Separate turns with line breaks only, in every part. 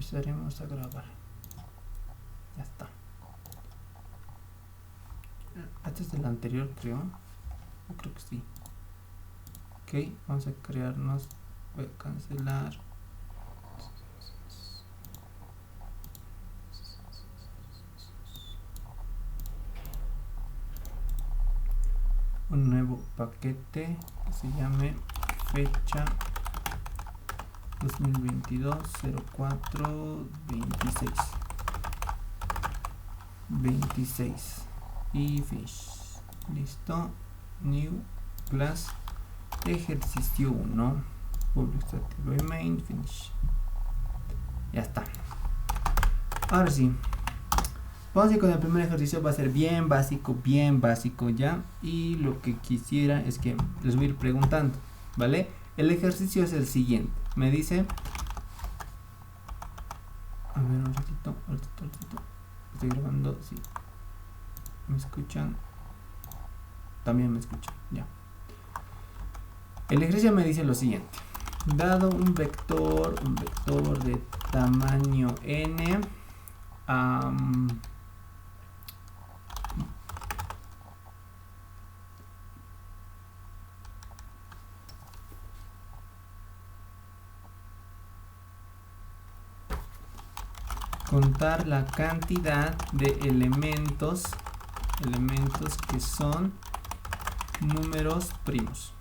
Empezaremos a grabar. Ya está. Este es el anterior, creo. Yo creo que sí. Ok, vamos a crearnos. Voy a cancelar. Un nuevo paquete que se llame fecha 2022 04 26 26 y fish. Listo. New class ejercicio 1 public static y main finish. Ya está. Ahora sí, vamos a ir con el primer ejercicio. Va a ser bien básico ya. Y lo que quisiera es que les voy a ir preguntando, ¿vale? El ejercicio es el siguiente. Me dice, a ver, un ratito. Estoy grabando, sí. ¿Me escuchan? También me escuchan, ya. El ejercicio me dice lo siguiente. Dado un vector de tamaño n, contar la cantidad de elementos que son números primos.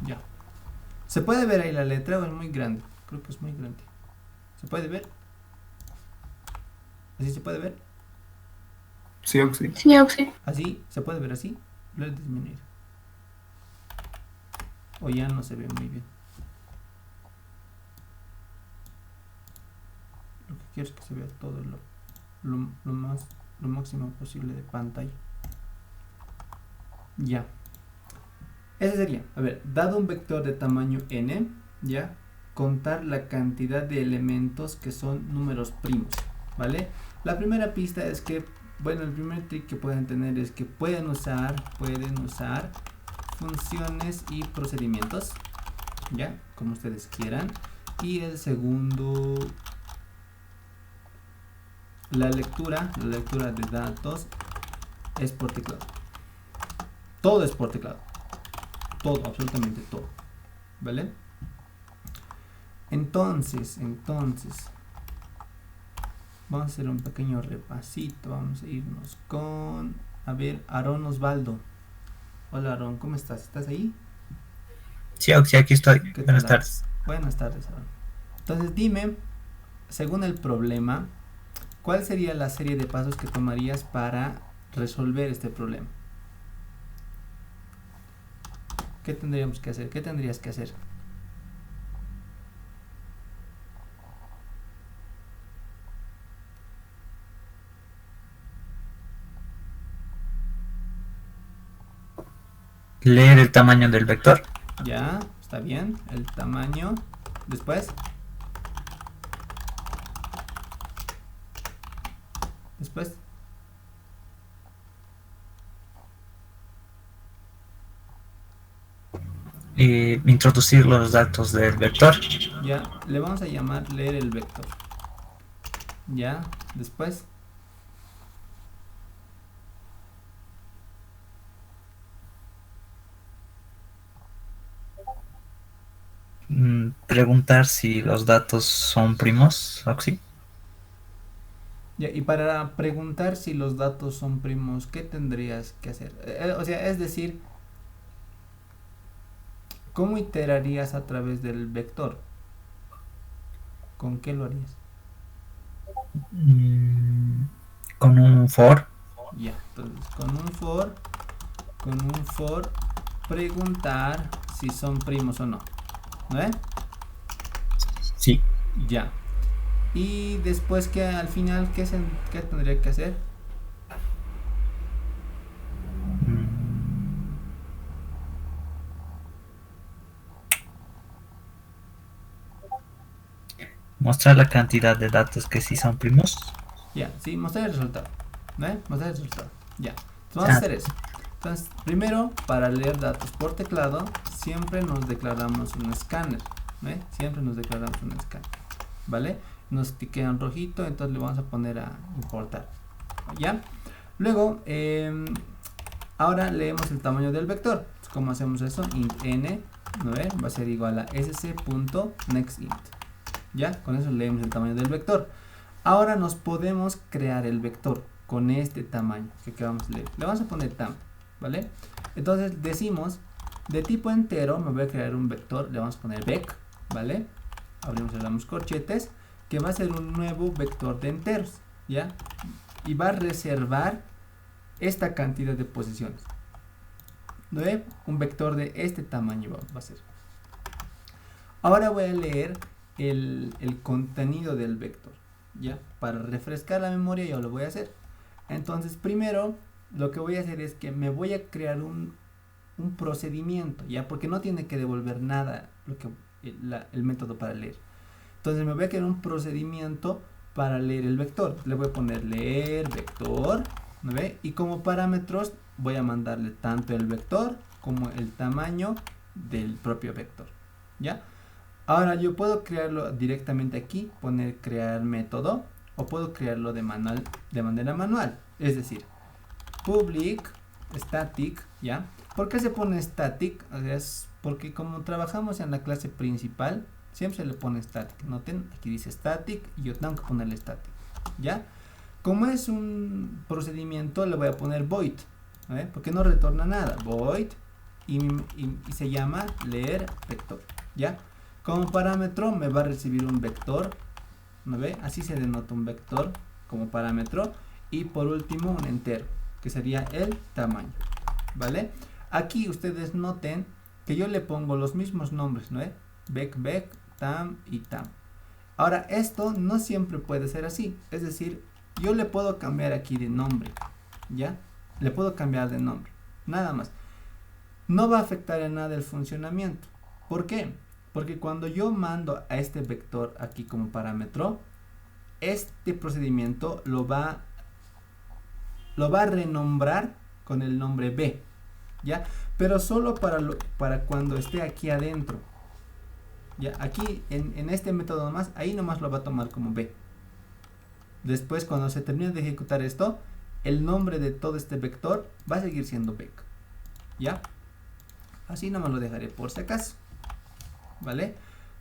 Ya. ¿Se puede ver ahí la letra o es muy grande? Creo que es muy grande. ¿Se puede ver? ¿Así se puede ver?
Sí, Oxy.
Sí, Oxy.
¿Así? ¿Se puede ver así? Lo he disminuido. O ya no se ve muy bien. Lo que quiero es que se vea todo lo máximo posible de pantalla. Ya. Ese sería, a ver, dado un vector de tamaño n, ya, contar la cantidad de elementos que son números primos, ¿vale? La primera pista es que, bueno, el primer trick que pueden tener es que pueden usar funciones y procedimientos, ya, como ustedes quieran. Y el segundo, la lectura de datos es por teclado. Todo es por teclado. Todo, absolutamente todo. ¿Vale? Entonces, vamos a hacer un pequeño repasito. Vamos a irnos con, a ver, Aarón Osvaldo. Hola Aarón, ¿cómo estás? ¿Estás ahí?
Sí, Oxy, aquí estoy. Buenas
tal?
tardes.
Buenas tardes, Aarón. Entonces dime, según el problema, ¿cuál sería la serie de pasos que tomarías para resolver este problema? ¿Qué tendríamos que hacer? ¿Qué tendrías que hacer?
Leer el tamaño del vector.
Ya, está bien. El tamaño. Después.
Introducir los datos del vector.
Ya, le vamos a llamar leer el vector. Ya, después.
Preguntar si los datos son primos, Oxy.
Ya, y para preguntar si los datos son primos, ¿qué tendrías que hacer? O sea, es decir, ¿cómo iterarías a través del vector? ¿Con qué lo harías?
Con un for.
Ya, entonces con un for preguntar si son primos o no. ¿No es?
Sí.
Ya. Y después que al final, ¿qué tendría que hacer?
Mostrar la cantidad de datos que sí son primos.
Ya, sí, mostrar el resultado. ¿No es? Mostrar el resultado. Ya. Entonces vamos a hacer eso. Entonces, primero, para leer datos por teclado, siempre nos declaramos un escáner, siempre nos declaramos un escáner, ¿vale? Nos queda en rojito, entonces le vamos a poner a importar, ¿ya? Luego, ahora leemos el tamaño del vector. ¿Cómo hacemos eso? Int n, ¿no ve? Va a ser igual a sc.nextInt. ¿Ya? Con eso leemos el tamaño del vector. Ahora nos podemos crear el vector con este tamaño que acabamos de leer. Le vamos a poner tam, ¿vale? Entonces decimos, de tipo entero me voy a crear un vector, le vamos a poner vec, ¿vale? Abrimos y cerramos corchetes, que va a ser un nuevo vector de enteros, ¿ya? Y va a reservar esta cantidad de posiciones, ¿no ve? Un vector de este tamaño va a ser. Ahora voy a leer el contenido del vector, ¿ya? Para refrescar la memoria yo lo voy a hacer. Entonces primero lo que voy a hacer es que me voy a crear un procedimiento, ¿ya? Porque no tiene que devolver nada el método para leer. Entonces me voy a crear un procedimiento para leer el vector. Le voy a poner leer vector, ¿no ve? Y como parámetros voy a mandarle tanto el vector como el tamaño del propio vector, ¿ya? Ahora yo puedo crearlo directamente aquí, poner crear método, o puedo crearlo de manera manual, es decir, public static, ¿ya? ¿Por qué se pone static? O sea, es porque como trabajamos en la clase principal, siempre se le pone static. Noten, aquí dice static y yo tengo que ponerle static, ¿ya? Como es un procedimiento, le voy a poner void, ¿eh? Porque no retorna nada, void, y se llama leer vector, ¿ya? Como parámetro me va a recibir un vector, ¿no ve? Así se denota un vector como parámetro, y por último un entero, que sería el tamaño, ¿vale? Aquí ustedes noten que yo le pongo los mismos nombres, ¿no ve? Vec, tam y tam. Ahora esto no siempre puede ser así, es decir, yo le puedo cambiar aquí de nombre, ¿ya? Le puedo cambiar de nombre, nada más. No va a afectar en nada el funcionamiento. ¿Por qué? Porque cuando yo mando a este vector aquí como parámetro, este procedimiento lo va a renombrar con el nombre b, ¿ya? Pero solo para cuando esté aquí adentro, ¿ya? Aquí en este método nomás, ahí nomás lo va a tomar como b. Después, cuando se termine de ejecutar esto, el nombre de todo este vector va a seguir siendo vec, ¿ya? Así nomás lo dejaré por si acaso, ¿vale?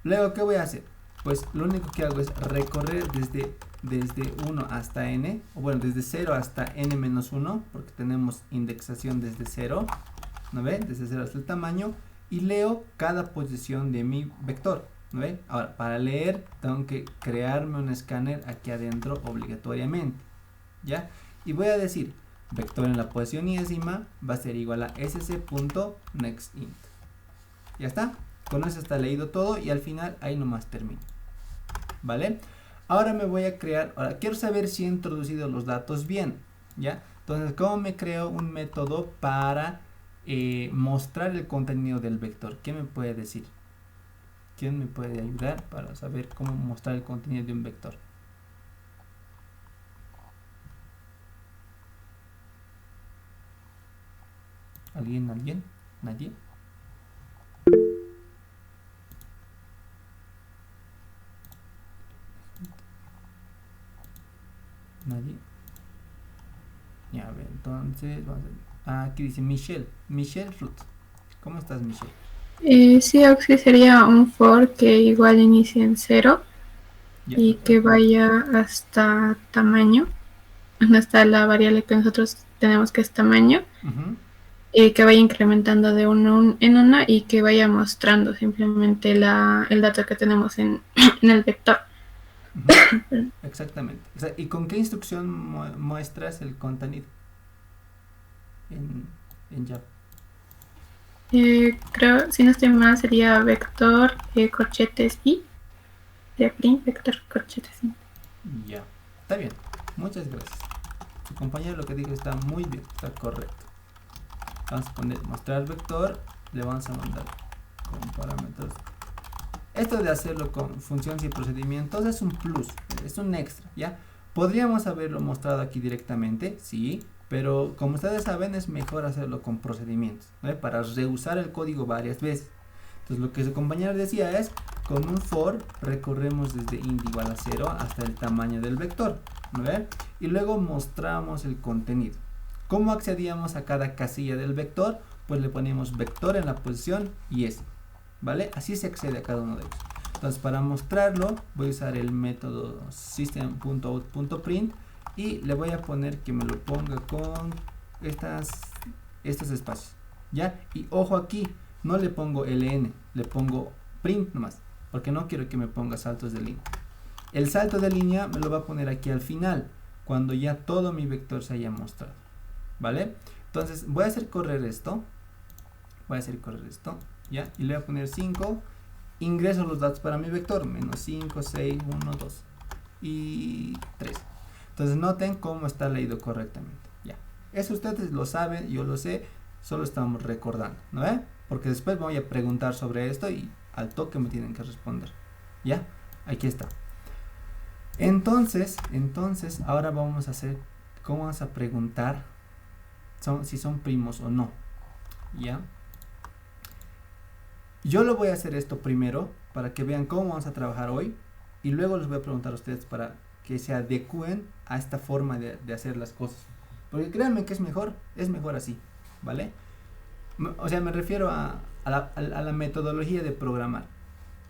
Luego, ¿qué voy a hacer? Pues lo único que hago es recorrer desde 1 hasta n, o bueno, desde 0 hasta n-1, porque tenemos indexación desde 0, ¿no ve? Desde 0 hasta el tamaño, y leo cada posición de mi vector, ¿no ve? Ahora, para leer, tengo que crearme un escáner aquí adentro obligatoriamente, ¿ya? Y voy a decir, vector en la posición iésima va a ser igual a sc.nextInt. ¿Ya está? Con eso está leído todo y al final ahí nomás termino, ¿vale? Ahora me voy a crear, ahora quiero saber si he introducido los datos bien, ¿ya? Entonces, ¿cómo me creo un método para mostrar el contenido del vector? ¿Quién me puede decir? ¿Quién me puede ayudar para saber cómo mostrar el contenido de un vector? ¿Alguien? ¿Nadie? ¿Nadie? Ya, a ver, entonces vamos a ver. Aquí dice Michelle Ruth. ¿Cómo estás, Michelle?
Sí, Oxy sería un for que igual inicie en 0 y
perfecto.
que vaya hasta tamaño, hasta la variable que nosotros tenemos que es tamaño, y que vaya incrementando de uno en una y que vaya mostrando simplemente el dato que tenemos en el vector.
Exactamente. O sea, ¿y con qué instrucción muestras el contenido en Java?
Creo, si no estoy mal, sería vector corchetes y de print vector corchetes y.
Ya, está bien. Muchas gracias. Su compañero lo que dijo está muy bien, está correcto. Vamos a poner mostrar vector, le vamos a mandar con parámetros. Esto de hacerlo con funciones y procedimientos es un plus, es un extra, ¿ya? Podríamos haberlo mostrado aquí directamente, sí, pero como ustedes saben es mejor hacerlo con procedimientos, ¿no? Para reusar el código varias veces. Entonces lo que su compañero decía es, con un for recorremos desde int igual a 0 hasta el tamaño del vector, ¿no ve? Y luego mostramos el contenido. ¿Cómo accedíamos a cada casilla del vector? Pues le ponemos vector en la posición y S, ¿vale? Así se accede a cada uno de ellos. Entonces para mostrarlo voy a usar el método system.out.print y le voy a poner que me lo ponga con estos espacios, ¿ya? Y ojo aquí, no le pongo ln, le pongo print nomás, porque no quiero que me ponga saltos de línea. El salto de línea me lo va a poner aquí al final, cuando ya todo mi vector se haya mostrado, ¿vale? Entonces voy a hacer correr esto, ¿ya? Y le voy a poner 5, ingreso los datos para mi vector, menos 5, 6, 1, 2 y 3. Entonces noten cómo está leído correctamente, ya. Eso ustedes lo saben, yo lo sé, solo estamos recordando, ¿no ve? Porque después voy a preguntar sobre esto y al toque me tienen que responder, ¿ya? Aquí está. Entonces, ahora vamos a hacer, ¿cómo vamos a preguntar si son primos o no? ¿Ya? Yo lo voy a hacer esto primero, para que vean cómo vamos a trabajar hoy, y luego les voy a preguntar a ustedes para que se adecúen a esta forma de hacer las cosas. Porque créanme que es mejor así, ¿vale? O sea, me refiero a la metodología de programar,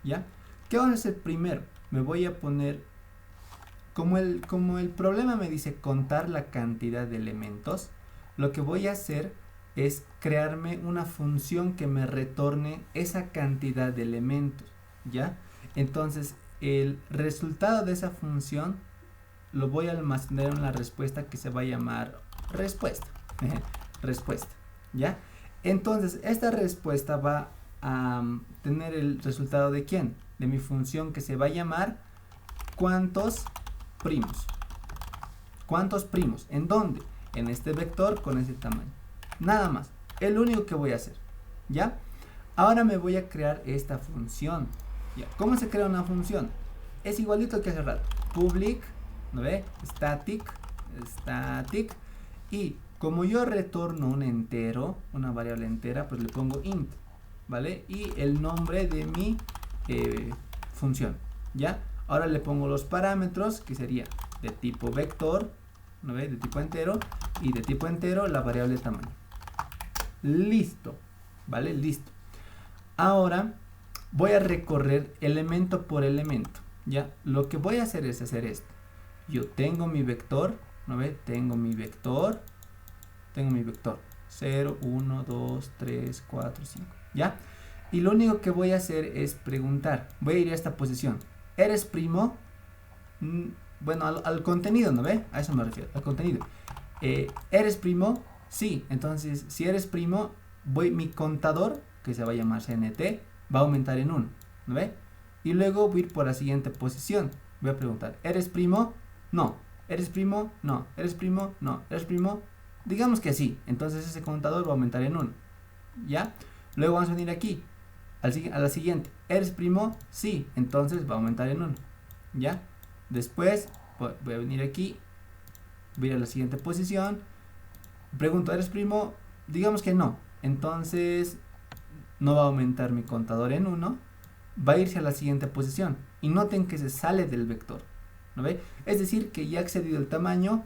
¿ya? ¿Qué vamos a hacer primero? Me voy a poner, como el problema me dice contar la cantidad de elementos, lo que voy a hacer es crearme una función que me retorne esa cantidad de elementos, ¿ya? Entonces, el resultado de esa función lo voy a almacenar en la respuesta que se va a llamar respuesta, ¿ya? Entonces, esta respuesta va a tener el resultado de ¿quién? De mi función que se va a llamar ¿cuántos primos? ¿Cuántos primos? ¿En dónde? En este vector con ese tamaño. Nada más. Es lo único que voy a hacer, ¿ya? Ahora me voy a crear esta función, ¿ya? ¿Cómo se crea una función? Es igualito que hace rato. Public, ¿no ve? Static, y como yo retorno un entero, una variable entera, pues le pongo int, ¿vale? Y el nombre de mi función, ¿ya? Ahora le pongo los parámetros, que sería de tipo vector, ¿no ve? De tipo entero, y de tipo entero la variable tamaño. Listo, ¿vale? Listo. Ahora voy a recorrer elemento por elemento, ¿ya? Lo que voy a hacer es hacer esto. Yo tengo mi vector, ¿no ve? Tengo mi vector 0, 1, 2, 3, 4, 5, ¿ya? Y lo único que voy a hacer es preguntar. Voy a ir a esta posición. ¿Eres primo? Bueno, al contenido, ¿no ve? A eso me refiero, al contenido. ¿Eres primo? Sí. Entonces, si eres primo, mi contador, que se va a llamar CNT, va a aumentar en 1, ¿no ve? Y luego voy a ir por la siguiente posición. Voy a preguntar, ¿eres primo? No. ¿Eres primo? No. ¿Eres primo? No. ¿Eres primo? Digamos que sí. Entonces ese contador va a aumentar en 1, ¿ya? Luego vamos a venir aquí, a la siguiente. ¿Eres primo? Sí. Entonces va a aumentar en 1, ¿ya? Después voy a venir aquí, voy a ir a la siguiente posición. Pregunto, ¿eres primo? Digamos que no. Entonces no va a aumentar mi contador en 1. Va a irse a la siguiente posición. Y noten que se sale del vector, ¿no ve? Es decir, que ya ha excedido el tamaño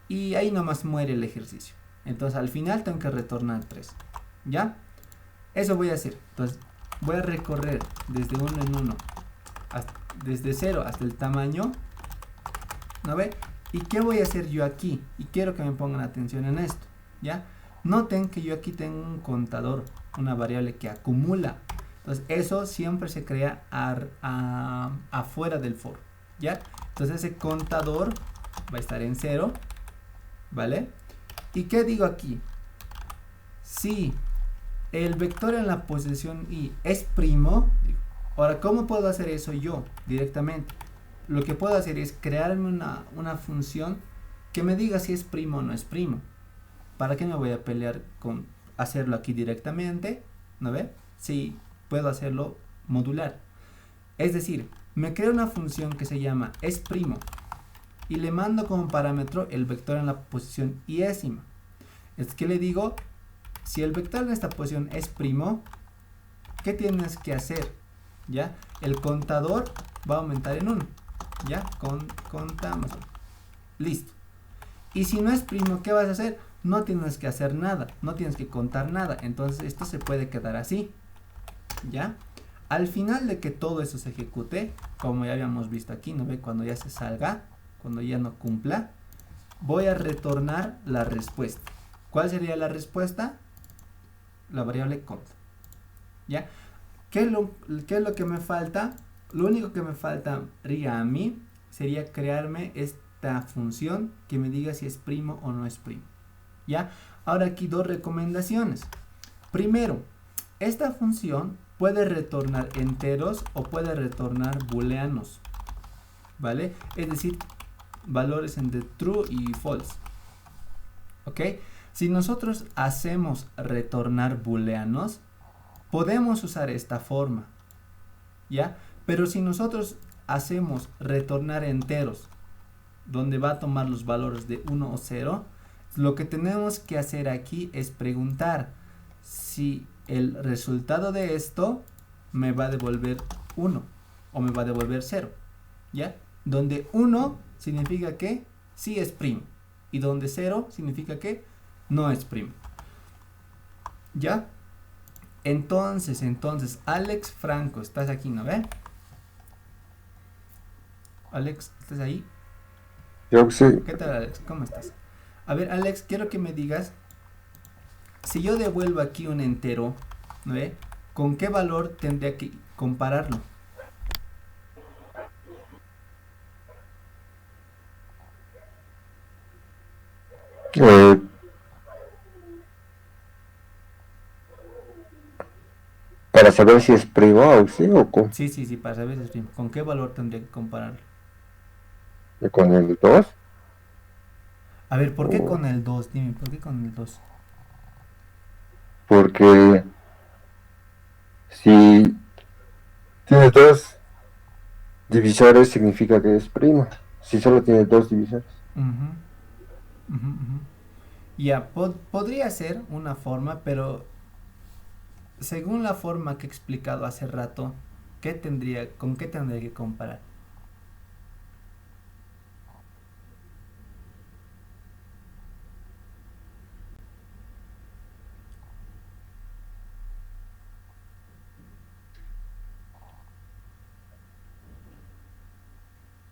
y ahí nomás muere el ejercicio. Entonces al final tengo que retornar 3, ¿ya? Eso voy a hacer. Entonces voy a recorrer desde 1 en 1, desde 0 hasta el tamaño, ¿no ve? ¿Y qué voy a hacer yo aquí? Y quiero que me pongan atención en esto, ¿ya? Noten que yo aquí tengo un contador, una variable que acumula. Entonces eso siempre se crea afuera del for, ¿ya? Entonces ese contador va a estar en 0, ¿vale? ¿Y qué digo aquí? Si el vector en la posición i es primo, ahora ¿cómo puedo hacer eso yo directamente? Lo que puedo hacer es crearme una función que me diga si es primo o no es primo. ¿Para qué me voy a pelear con hacerlo aquí directamente? ¿No ve? Sí, puedo hacerlo modular. Es decir, me creo una función que se llama es primo y le mando como parámetro el vector en la posición iésima. Es que le digo, si el vector en esta posición es primo, ¿qué tienes que hacer? ¿Ya? El contador va a aumentar en 1. ¿Ya? Contamos. Listo. Y si no es primo, ¿qué vas a hacer? No tienes que hacer nada, no tienes que contar nada. Entonces esto se puede quedar así. ¿Ya? Al final de que todo eso se ejecute, como ya habíamos visto aquí, ¿no ve? Cuando ya se salga, cuando ya no cumpla, voy a retornar la respuesta. ¿Cuál sería la respuesta? La variable cont. ¿Ya? ¿Qué es lo que me falta? Lo único que me faltaría a mí sería crearme esta función que me diga si es primo o no es primo. ¿Ya? Ahora aquí 2 recomendaciones. Primero, esta función puede retornar enteros o puede retornar booleanos, ¿vale? Es decir, valores entre true y false. ¿Ok? Si nosotros hacemos retornar booleanos, podemos usar esta forma, ¿ya? Pero si nosotros hacemos retornar enteros, donde va a tomar los valores de 1 o 0, lo que tenemos que hacer aquí es preguntar si el resultado de esto me va a devolver 1 o me va a devolver 0, ¿ya? Donde 1 significa que sí es primo y donde 0 significa que no es primo, ¿ya? Entonces, Alex Franco, estás aquí, ¿no ve? Alex, ¿estás ahí?
Yo sí.
¿Qué tal, Alex? ¿Cómo estás? A ver, Alex, quiero que me digas, si yo devuelvo aquí un entero, ¿no ve? ¿Con qué valor tendría que compararlo?
Para saber si es primo o sí o con,
Sí, para saber si es primo. ¿Con qué valor tendría que compararlo?
con el 2.
A ver, ¿por qué con el 2? Dime, ¿por qué con el 2?
Porque si tiene 2 divisores significa que es primo. Si solo tiene 2 divisores.
Ya, podría ser una forma, pero según la forma que he explicado hace rato, ¿con qué tendría que comparar?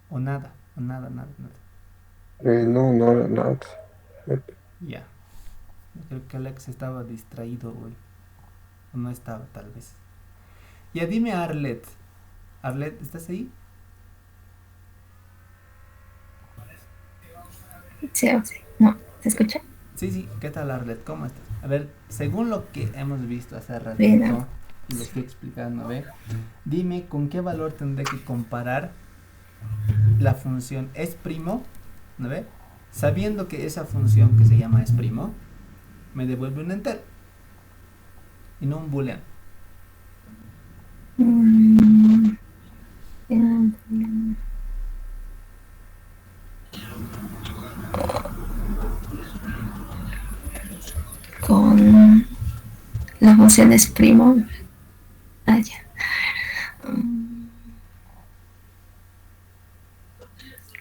O nada.
No, nada.
Ya. Yo creo que Alex estaba distraído hoy. O no estaba, tal vez. Ya, dime, Arlet. Arlet, ¿estás ahí?
Sí, no, ¿se escucha?
Sí, ¿qué tal, Arlet? ¿Cómo estás? A ver, según lo que hemos visto hace ratito
Bien.
y lo estoy explicando, a ver, dime con qué valor tendré que comparar la función es primo, ¿no ve? Sabiendo que esa función que se llama es primo me devuelve un entero y no un booleano.
Con la función es primo. Ya.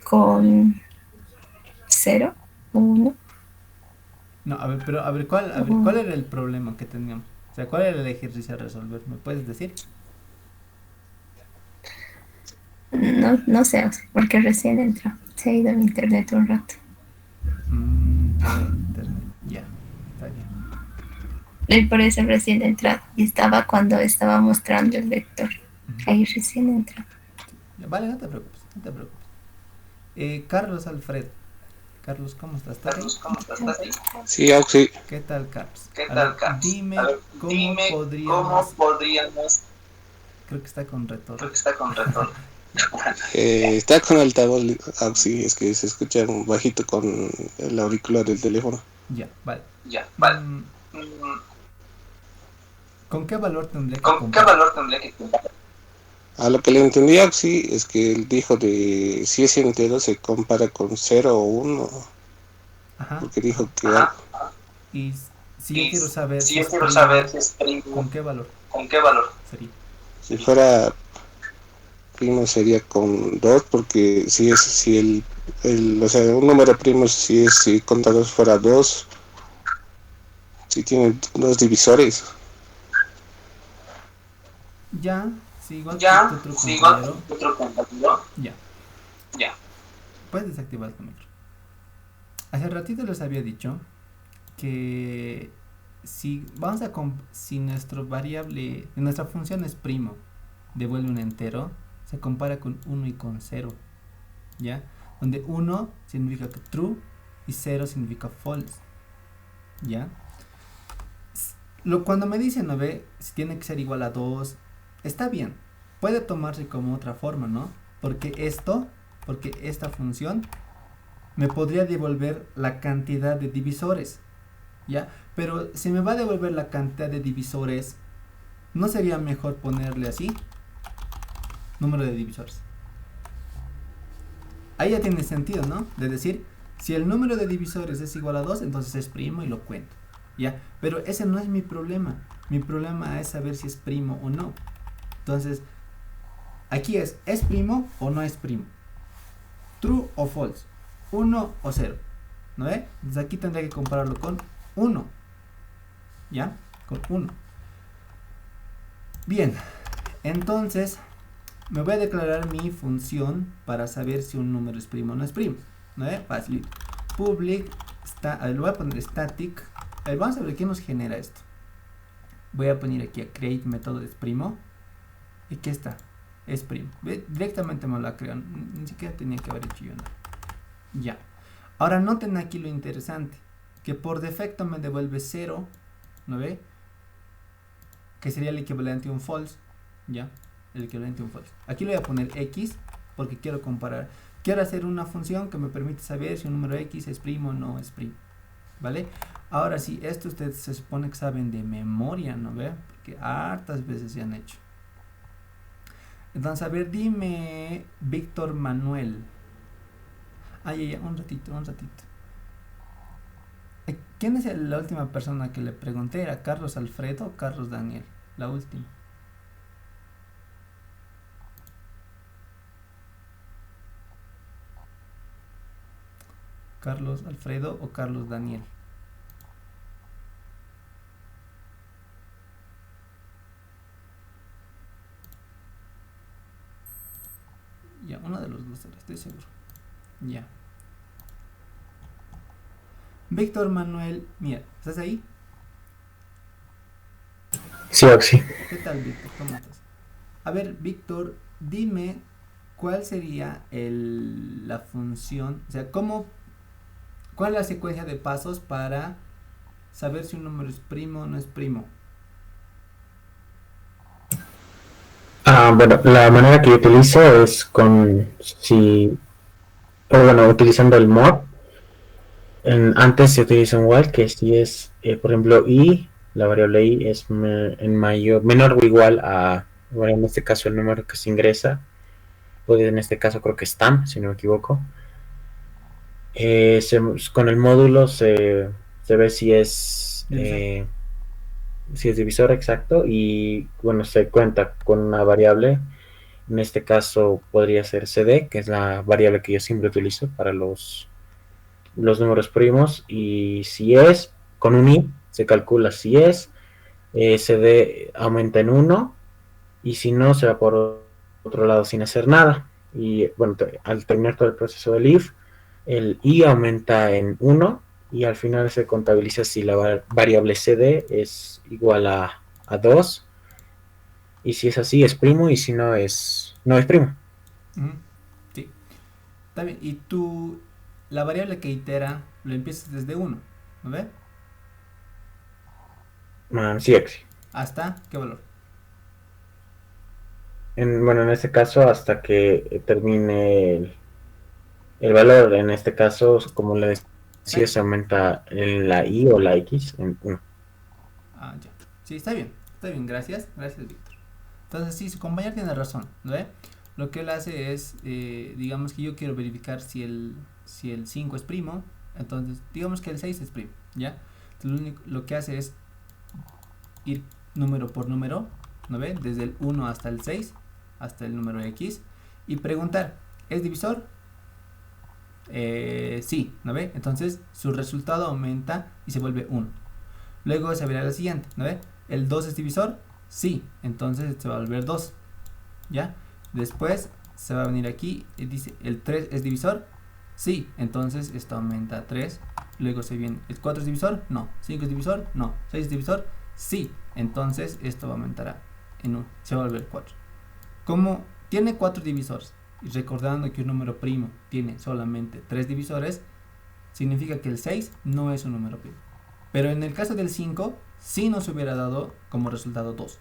Con 0 o 1.
No, a ver, ¿cuál era el problema que teníamos? O sea, ¿cuál era el ejercicio a resolver? ¿Me puedes decir?
No sé, porque recién entró. Se ha ido el internet un rato.
Internet, ya, está bien.
Él por eso recién entrado. Y estaba cuando estaba mostrando el vector. Ahí recién entró.
Vale, no te preocupes. Carlos Alfredo. Carlos, ¿cómo estás? ¿Estás ahí?
Sí, sí.
¿Qué tal, Carlos? Dime cómo podríamos... Creo que está con retorno.
Está con altavoz, sí, es que se escucha bajito con el auricular del teléfono.
Ya, vale. ¿Con qué valor tendría que comparar?
A lo que le entendí, sí, es que él dijo de si es entero se compara con 0 o 1.
Ajá.
Porque dijo que...
Y si yo quiero saber si es primo, ¿con qué valor? sería?
Si fuera primo sería con 2, porque si o sea, un número primo si contra 2 fuera 2, si tiene dos divisores.
Ya, sí, igual que tu otro compañero. Ya, puedes desactivar tu micro. Hace ratito les había dicho que si nuestra función es primo, devuelve un entero, se compara con 1 y con 0, ¿ya? Donde 1 significa que true y 0 significa false, ¿ya? Cuando me dicen, ¿no ve? Si tiene que ser igual a 2, está bien, puede tomarse como otra forma, ¿no? Porque esta función me podría devolver la cantidad de divisores, ¿ya? Pero si me va a devolver la cantidad de divisores, ¿no sería mejor ponerle así? Número de divisores. Ahí ya tiene sentido, ¿no? De decir, si el número de divisores es igual a 2, entonces es primo y lo cuento, ¿ya? Pero ese no es mi problema. Mi problema es saber si es primo o no. Entonces, aquí ¿es primo o no es primo? True o false. 1 o 0. ¿No ve? Entonces aquí tendría que compararlo con 1. ¿Ya? Con 1. Bien. Entonces, me voy a declarar mi función para saber si un número es primo o no es primo. ¿No ve? Fácil. Public, lo voy a poner static. Vamos a ver qué nos genera esto. Voy a poner aquí a create método es primo. Y aquí está. Es primo. ¿Ve? Directamente me lo ha creado. Ni siquiera tenía que haber hecho yo nada. Ya. Ahora noten aquí lo interesante. Que por defecto me devuelve 0. ¿No ve? Que sería el equivalente a un false. Ya. El equivalente a un false. Aquí le voy a poner x. Porque quiero comparar. Quiero hacer una función que me permite saber si un número x es primo o no es primo. ¿Vale? Ahora sí, esto ustedes se supone que saben de memoria, ¿no ve? Porque hartas veces se han hecho. Entonces, a ver, dime, Víctor Manuel. Ya, un ratito. ¿Quién es la última persona que le pregunté? ¿Era Carlos Alfredo o Carlos Daniel? La última. ¿Carlos Alfredo o Carlos Daniel? Ya, uno de los dos era, estoy seguro. Ya. Víctor Manuel, mira, ¿estás ahí?
Sí, Oxy.
¿Qué tal, Víctor? ¿Cómo estás? A ver, Víctor, dime cuál sería la función, o sea, cuál es la secuencia de pasos para saber si un número es primo o no es primo.
Bueno, la manera que yo utilizo es utilizando el mod. Antes se utiliza un while que si es, por ejemplo, la variable i es menor o igual a, bueno, en este caso el número que se ingresa, puede en este caso creo que es tam, si no me equivoco. Con el módulo se ve si es divisor exacto y bueno, se cuenta con una variable. En este caso podría ser cd, que es la variable que yo siempre utilizo para los números primos, y si es con un i se calcula si es cd aumenta en 1 y si no se va por otro lado sin hacer nada. Y bueno, al terminar todo el proceso del if, el i aumenta en 1 y al final se contabiliza si la variable cd es igual a 2, y si es así es primo y si no es primo.
Sí, está bien. Y la variable que itera lo empiezas desde 1, ¿no ves?
Sí, X.
¿Hasta qué valor?
En este caso hasta que termine el valor. En este caso, como le decía, se aumenta en la i o la x en 1.
Ya. Sí, está bien, gracias, Víctor. Entonces sí, su compañero tiene razón, ¿no ve? Lo que él hace es, digamos que yo quiero verificar si el 5 es primo, entonces digamos que el 6 es primo, ¿ya? Entonces lo que hace es ir número por número ¿no ve? Desde el 1 hasta el 6, hasta el número X, y preguntar, ¿es divisor? Sí, ¿no ve? Entonces su resultado aumenta y se vuelve 1. Luego se verá la siguiente, ¿no ve? ¿El 2 es divisor? Sí, entonces se va a volver 2, ¿ya? Después se va a venir aquí y dice, ¿el 3 es divisor? Sí, entonces esto aumenta a 3. Luego se viene, ¿el 4 es divisor? No. ¿5 es divisor? No. ¿6 es divisor? Sí, entonces esto va a aumentar en 1, se va a volver 4. Como tiene 4 divisores, y recordando que un número primo tiene solamente 3 divisores, significa que el 6 no es un número primo. Pero en el caso del 5, sí nos hubiera dado como resultado 2.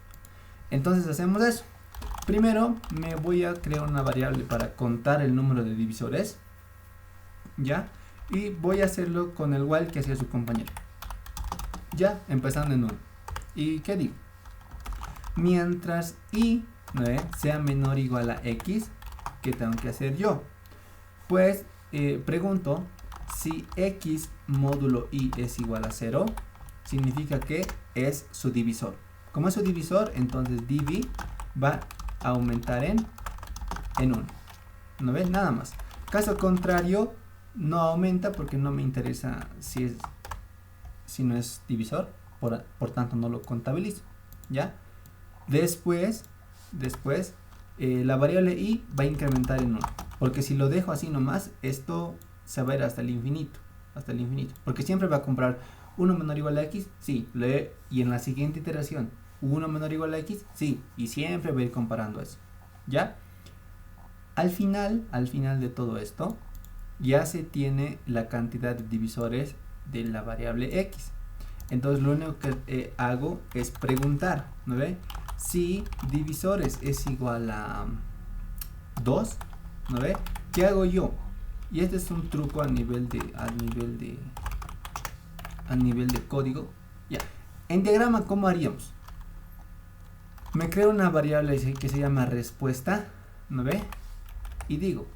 Entonces hacemos eso. Primero me voy a crear una variable para contar el número de divisores, ¿ya? Y voy a hacerlo con el while que hacía su compañero. Ya, empezando en 1. ¿Y qué digo? Mientras y, ¿no? sea menor o igual a x, ¿qué tengo que hacer yo? Pues pregunto si x módulo y es igual a 0, significa que es su divisor. Como es su divisor, entonces div va a aumentar en 1. ¿No ves? Nada más. Caso contrario, no aumenta porque no me interesa si no es divisor, por tanto no lo contabilizo, ¿ya? Después la variable i va a incrementar en 1, porque si lo dejo así nomás, esto se va a ir hasta el infinito, porque siempre va a comprar 1 menor o igual a x, sí, y en la siguiente iteración 1 menor o igual a x, sí, y siempre va a ir comparando eso, ¿ya? Al final de todo esto, ya se tiene la cantidad de divisores de la variable x. Entonces lo único que hago es preguntar, ¿no ve? Si divisores es igual a 2, ¿no ve? ¿Qué hago yo? Y este es un truco a nivel de código. Ya. En diagrama, ¿cómo haríamos? Me creo una variable que se llama respuesta, ¿no ve? Y digo,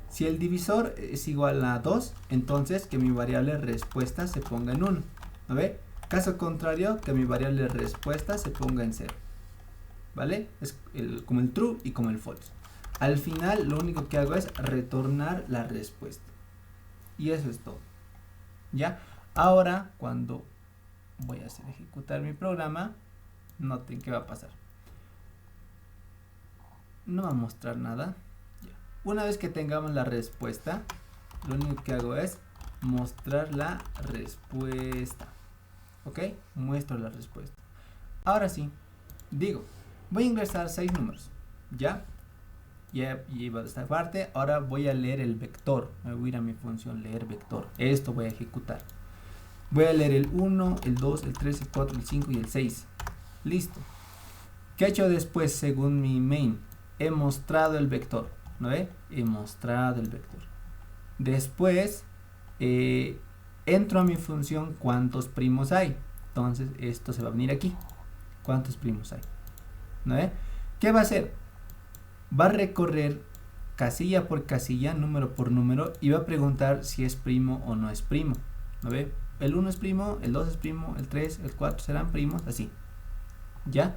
si el divisor es igual a 2, entonces que mi variable respuesta se ponga en 1, ¿no ve? Caso contrario, que mi variable respuesta se ponga en 0, ¿vale? Es como el true y como el false. Al final lo único que hago es retornar la respuesta. Y eso es todo, ¿ya? Ahora, cuando voy a hacer ejecutar mi programa, noten qué va a pasar. No va a mostrar nada. Ya. Una vez que tengamos la respuesta, lo único que hago es mostrar la respuesta. ¿Ok? Muestro la respuesta. Ahora sí, digo, voy a ingresar 6 números. ¿Ya? Ya iba a esta parte. Ahora voy a leer el vector. Me voy a ir a mi función leer vector. Esto voy a ejecutar. Voy a leer el 1, el 2, el 3, el 4, el 5 y el 6. Listo. ¿Qué he hecho después según mi main? He mostrado el vector. ¿No ve? He mostrado el vector. Después entro a mi función cuántos primos hay. Entonces esto se va a venir aquí. ¿Cuántos primos hay? ¿No ve? ¿Qué va a hacer? Va a recorrer casilla por casilla, número por número, y va a preguntar si es primo o no es primo. ¿No ve? El 1 es primo, el 2 es primo, el 3, el 4 serán primos, así. ¿Ya?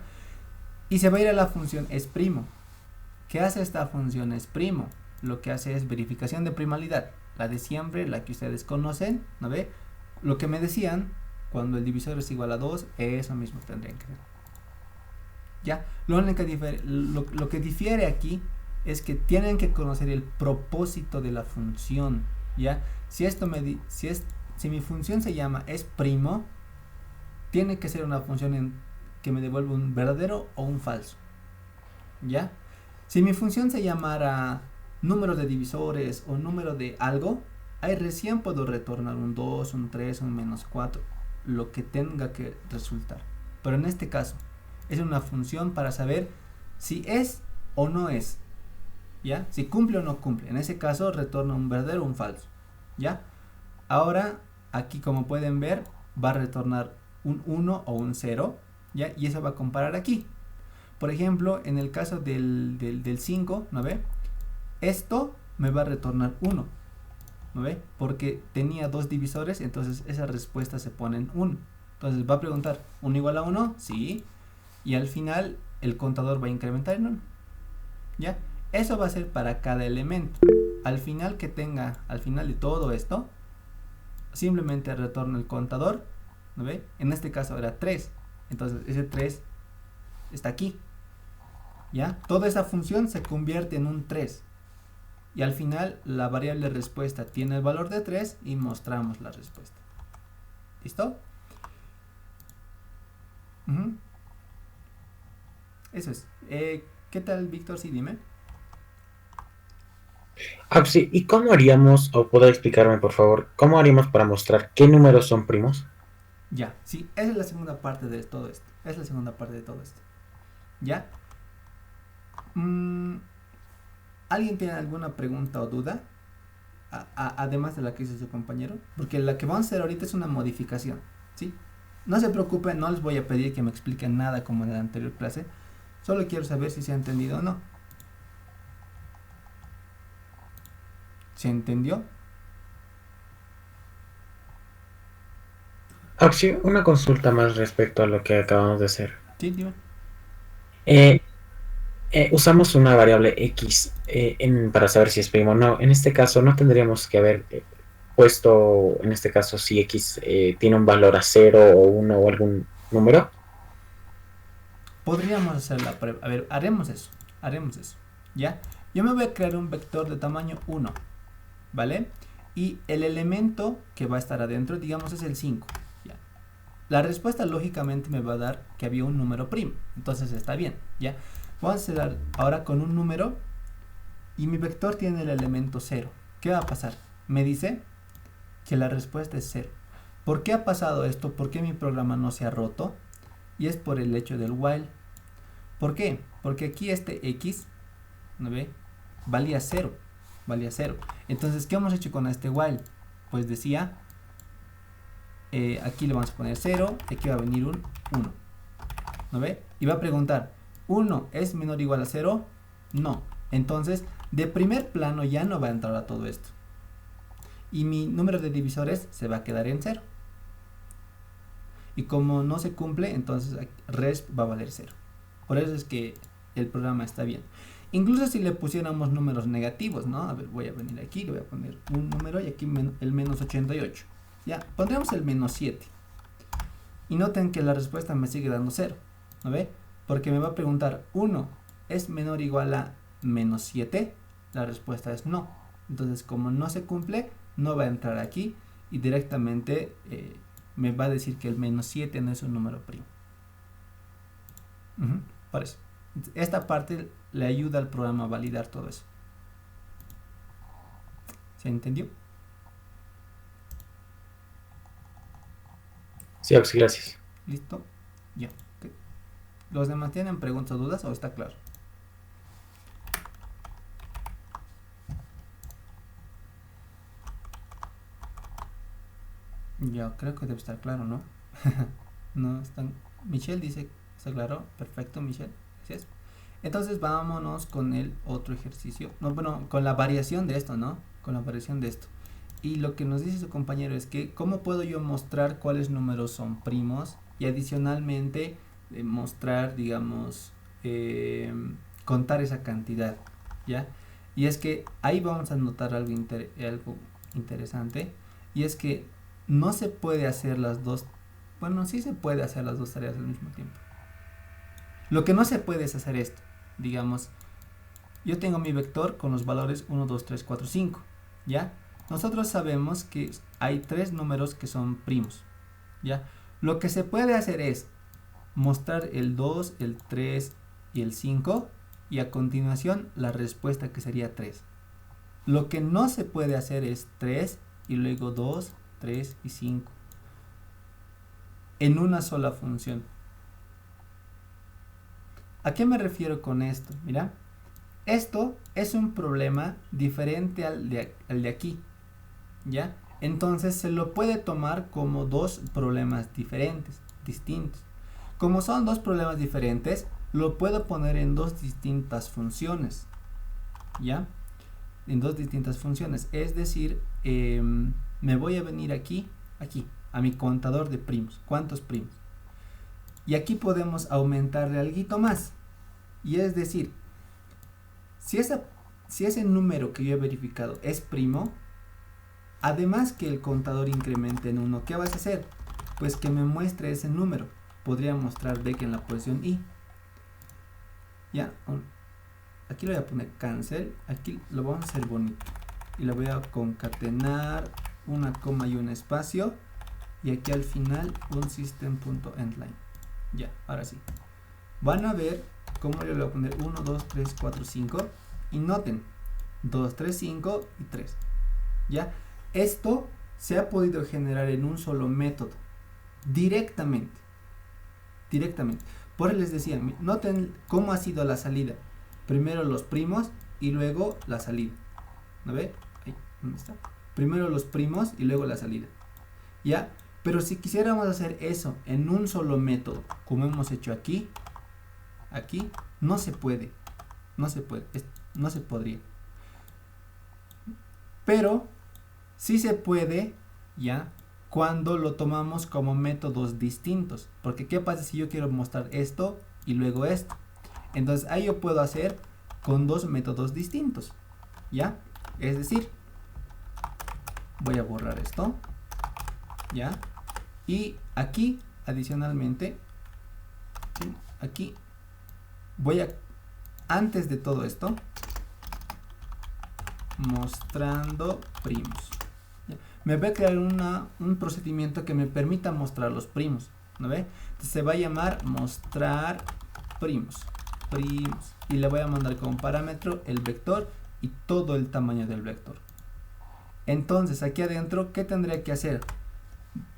Y se va a ir a la función es primo. ¿Qué hace esta función es primo? Lo que hace es verificación de primalidad. La de siempre, la que ustedes conocen, ¿no ve? Lo que me decían, cuando el divisor es igual a 2, eso mismo tendrían que hacer. ¿Ya? Lo que difiere aquí es que tienen que conocer el propósito de la función. ¿Ya? Si mi función se llama es primo, tiene que ser una función que me devuelva un verdadero o un falso. ¿Ya? Si mi función se llamara número de divisores o número de algo, ahí recién puedo retornar un 2, un 3, un menos 4, lo que tenga que resultar. Pero en este caso, es una función para saber si es o no es. ¿Ya? Si cumple o no cumple. En ese caso retorna un verdadero o un falso. ¿Ya? Ahora, aquí como pueden ver, va a retornar un 1 o un 0. ¿Ya? Y eso va a comparar aquí. Por ejemplo, en el caso del 5, ¿no ve? Esto me va a retornar 1. ¿No ve? Porque tenía 2 divisores, entonces esa respuesta se pone en 1. Entonces va a preguntar, ¿1 igual a 1? Sí. Y al final el contador va a incrementar en 1. ¿Ya? Eso va a ser para cada elemento. Al final de todo esto, simplemente retorno el contador, ¿no ve? En este caso era 3. Entonces ese 3 está aquí. ¿Ya? Toda esa función se convierte en un 3. Y al final la variable respuesta tiene el valor de 3 y mostramos la respuesta. ¿Listo? Eso es. ¿Qué tal, Víctor? Sí, dime.
Sí, ¿y cómo haríamos, o puedo explicarme por favor, cómo haríamos para mostrar qué números son primos?
Ya, sí, esa es la segunda parte de todo esto. Es la segunda parte de todo esto. ¿Ya? ¿Alguien tiene alguna pregunta o duda? Además de la que hizo su compañero. Porque la que vamos a hacer ahorita es una modificación. ¿Sí? No se preocupen, no les voy a pedir que me expliquen nada como en la anterior clase. Solo quiero saber si se ha entendido o no. ¿Se entendió?
Sí, una consulta más respecto a lo que acabamos de hacer.
Sí, dime.
Usamos una variable x para saber si es primo o no. En este caso no tendríamos que haber puesto, en este caso, si x tiene un valor a 0 o 1 o algún número.
Podríamos hacer la prueba. A ver, haremos eso. ¿Ya? Yo me voy a crear un vector de tamaño 1. ¿Vale? Y el elemento que va a estar adentro, digamos, es el 5. ¿Ya? La respuesta lógicamente me va a dar que había un número primo. Entonces está bien. ¿Ya? Vamos a hacer ahora con un número y mi vector tiene el elemento 0. ¿Qué va a pasar? Me dice que la respuesta es 0. ¿Por qué ha pasado esto? ¿Por qué mi programa no se ha roto? Y es por el hecho del while. ¿Por qué? Porque aquí este x, ¿no ve? Valía 0. Entonces, ¿qué hemos hecho con este while? Pues decía, aquí le vamos a poner 0, aquí va a venir un 1. ¿No ve? Y va a preguntar, ¿1 es menor o igual a 0? No. Entonces, de primer plano ya no va a entrar a todo esto. Y mi número de divisores se va a quedar en 0. Y como no se cumple, entonces resp va a valer 0. Por eso es que el programa está bien. Incluso si le pusiéramos números negativos, ¿no? A ver, voy a venir aquí, le voy a poner un número y aquí el menos 88. Ya, pondremos el menos 7. Y noten que la respuesta me sigue dando 0. ¿No ve? Porque me va a preguntar, ¿1 es menor o igual a menos 7? La respuesta es no. Entonces, como no se cumple, no va a entrar aquí y directamente me va a decir que el menos 7 no es un número primo. Por eso. Esta parte le ayuda al programa a validar todo eso. ¿Se entendió?
Sí, gracias.
¿Listo? Ya. Okay. ¿Los demás tienen preguntas o dudas o está claro? Ya, creo que debe estar claro, ¿no? No están. Michelle dice, ¿está claro? Perfecto, Michelle. Gracias. Entonces vámonos con el otro ejercicio. No, bueno, con la variación de esto, ¿no? Con la variación de esto. Y lo que nos dice su compañero es que ¿cómo puedo yo mostrar cuáles números son primos? Y adicionalmente mostrar, digamos, contar esa cantidad, ¿ya? Y es que ahí vamos a notar algo interesante. Y es que no se puede hacer las dos. Bueno, sí se puede hacer las dos tareas al mismo tiempo. Lo que no se puede es hacer esto. Digamos, yo tengo mi vector con los valores 1, 2, 3, 4, 5. ¿Ya? Nosotros sabemos que hay 3 números que son primos. ¿Ya? Lo que se puede hacer es mostrar el 2, el 3 y el 5. Y a continuación la respuesta que sería 3. Lo que no se puede hacer es 3 y luego 2, 3 y 5. En una sola función. ¿A qué me refiero con esto? Mira, esto es un problema diferente al de aquí, ¿ya? Entonces se lo puede tomar como dos problemas diferentes, distintos. Como son dos problemas diferentes, lo puedo poner en dos distintas funciones, ¿ya? En dos distintas funciones. Es decir, me voy a venir aquí, a mi contador de primos. ¿Cuántos primos? Y aquí podemos aumentarle algo más. Y es decir, si ese número que yo he verificado es primo, además que el contador incremente en 1, ¿qué vas a hacer? Pues que me muestre ese número. Podría mostrar de que en la posición i. Ya, aquí le voy a poner cancel, aquí lo vamos a hacer bonito. Y le voy a concatenar una coma y un espacio. Y aquí al final un system.endline. Ya, ahora sí. Van a ver cómo yo le voy a poner 1, 2, 3, 4, 5. Y noten, 2, 3, 5 y 3. Ya, esto se ha podido generar en un solo método. Directamente. Por eso les decía, noten cómo ha sido la salida. Primero los primos y luego la salida. ¿No ve? Ahí, ¿dónde está? Primero los primos y luego la salida. ¿Ya? Pero si quisiéramos hacer eso en un solo método, como hemos hecho aquí, no se puede. No se podría. Pero sí se puede, ¿ya? Cuando lo tomamos como métodos distintos. Porque ¿qué pasa si yo quiero mostrar esto y luego esto? Entonces ahí yo puedo hacer con dos métodos distintos. ¿Ya? Es decir, voy a borrar esto. ¿Ya? Y aquí, adicionalmente, aquí voy a, antes de todo esto, mostrando primos. Me voy a crear un procedimiento que me permita mostrar los primos, ¿no ve? Entonces se va a llamar mostrar primos, y le voy a mandar como parámetro el vector y todo el tamaño del vector. Entonces aquí adentro, ¿qué tendría que hacer?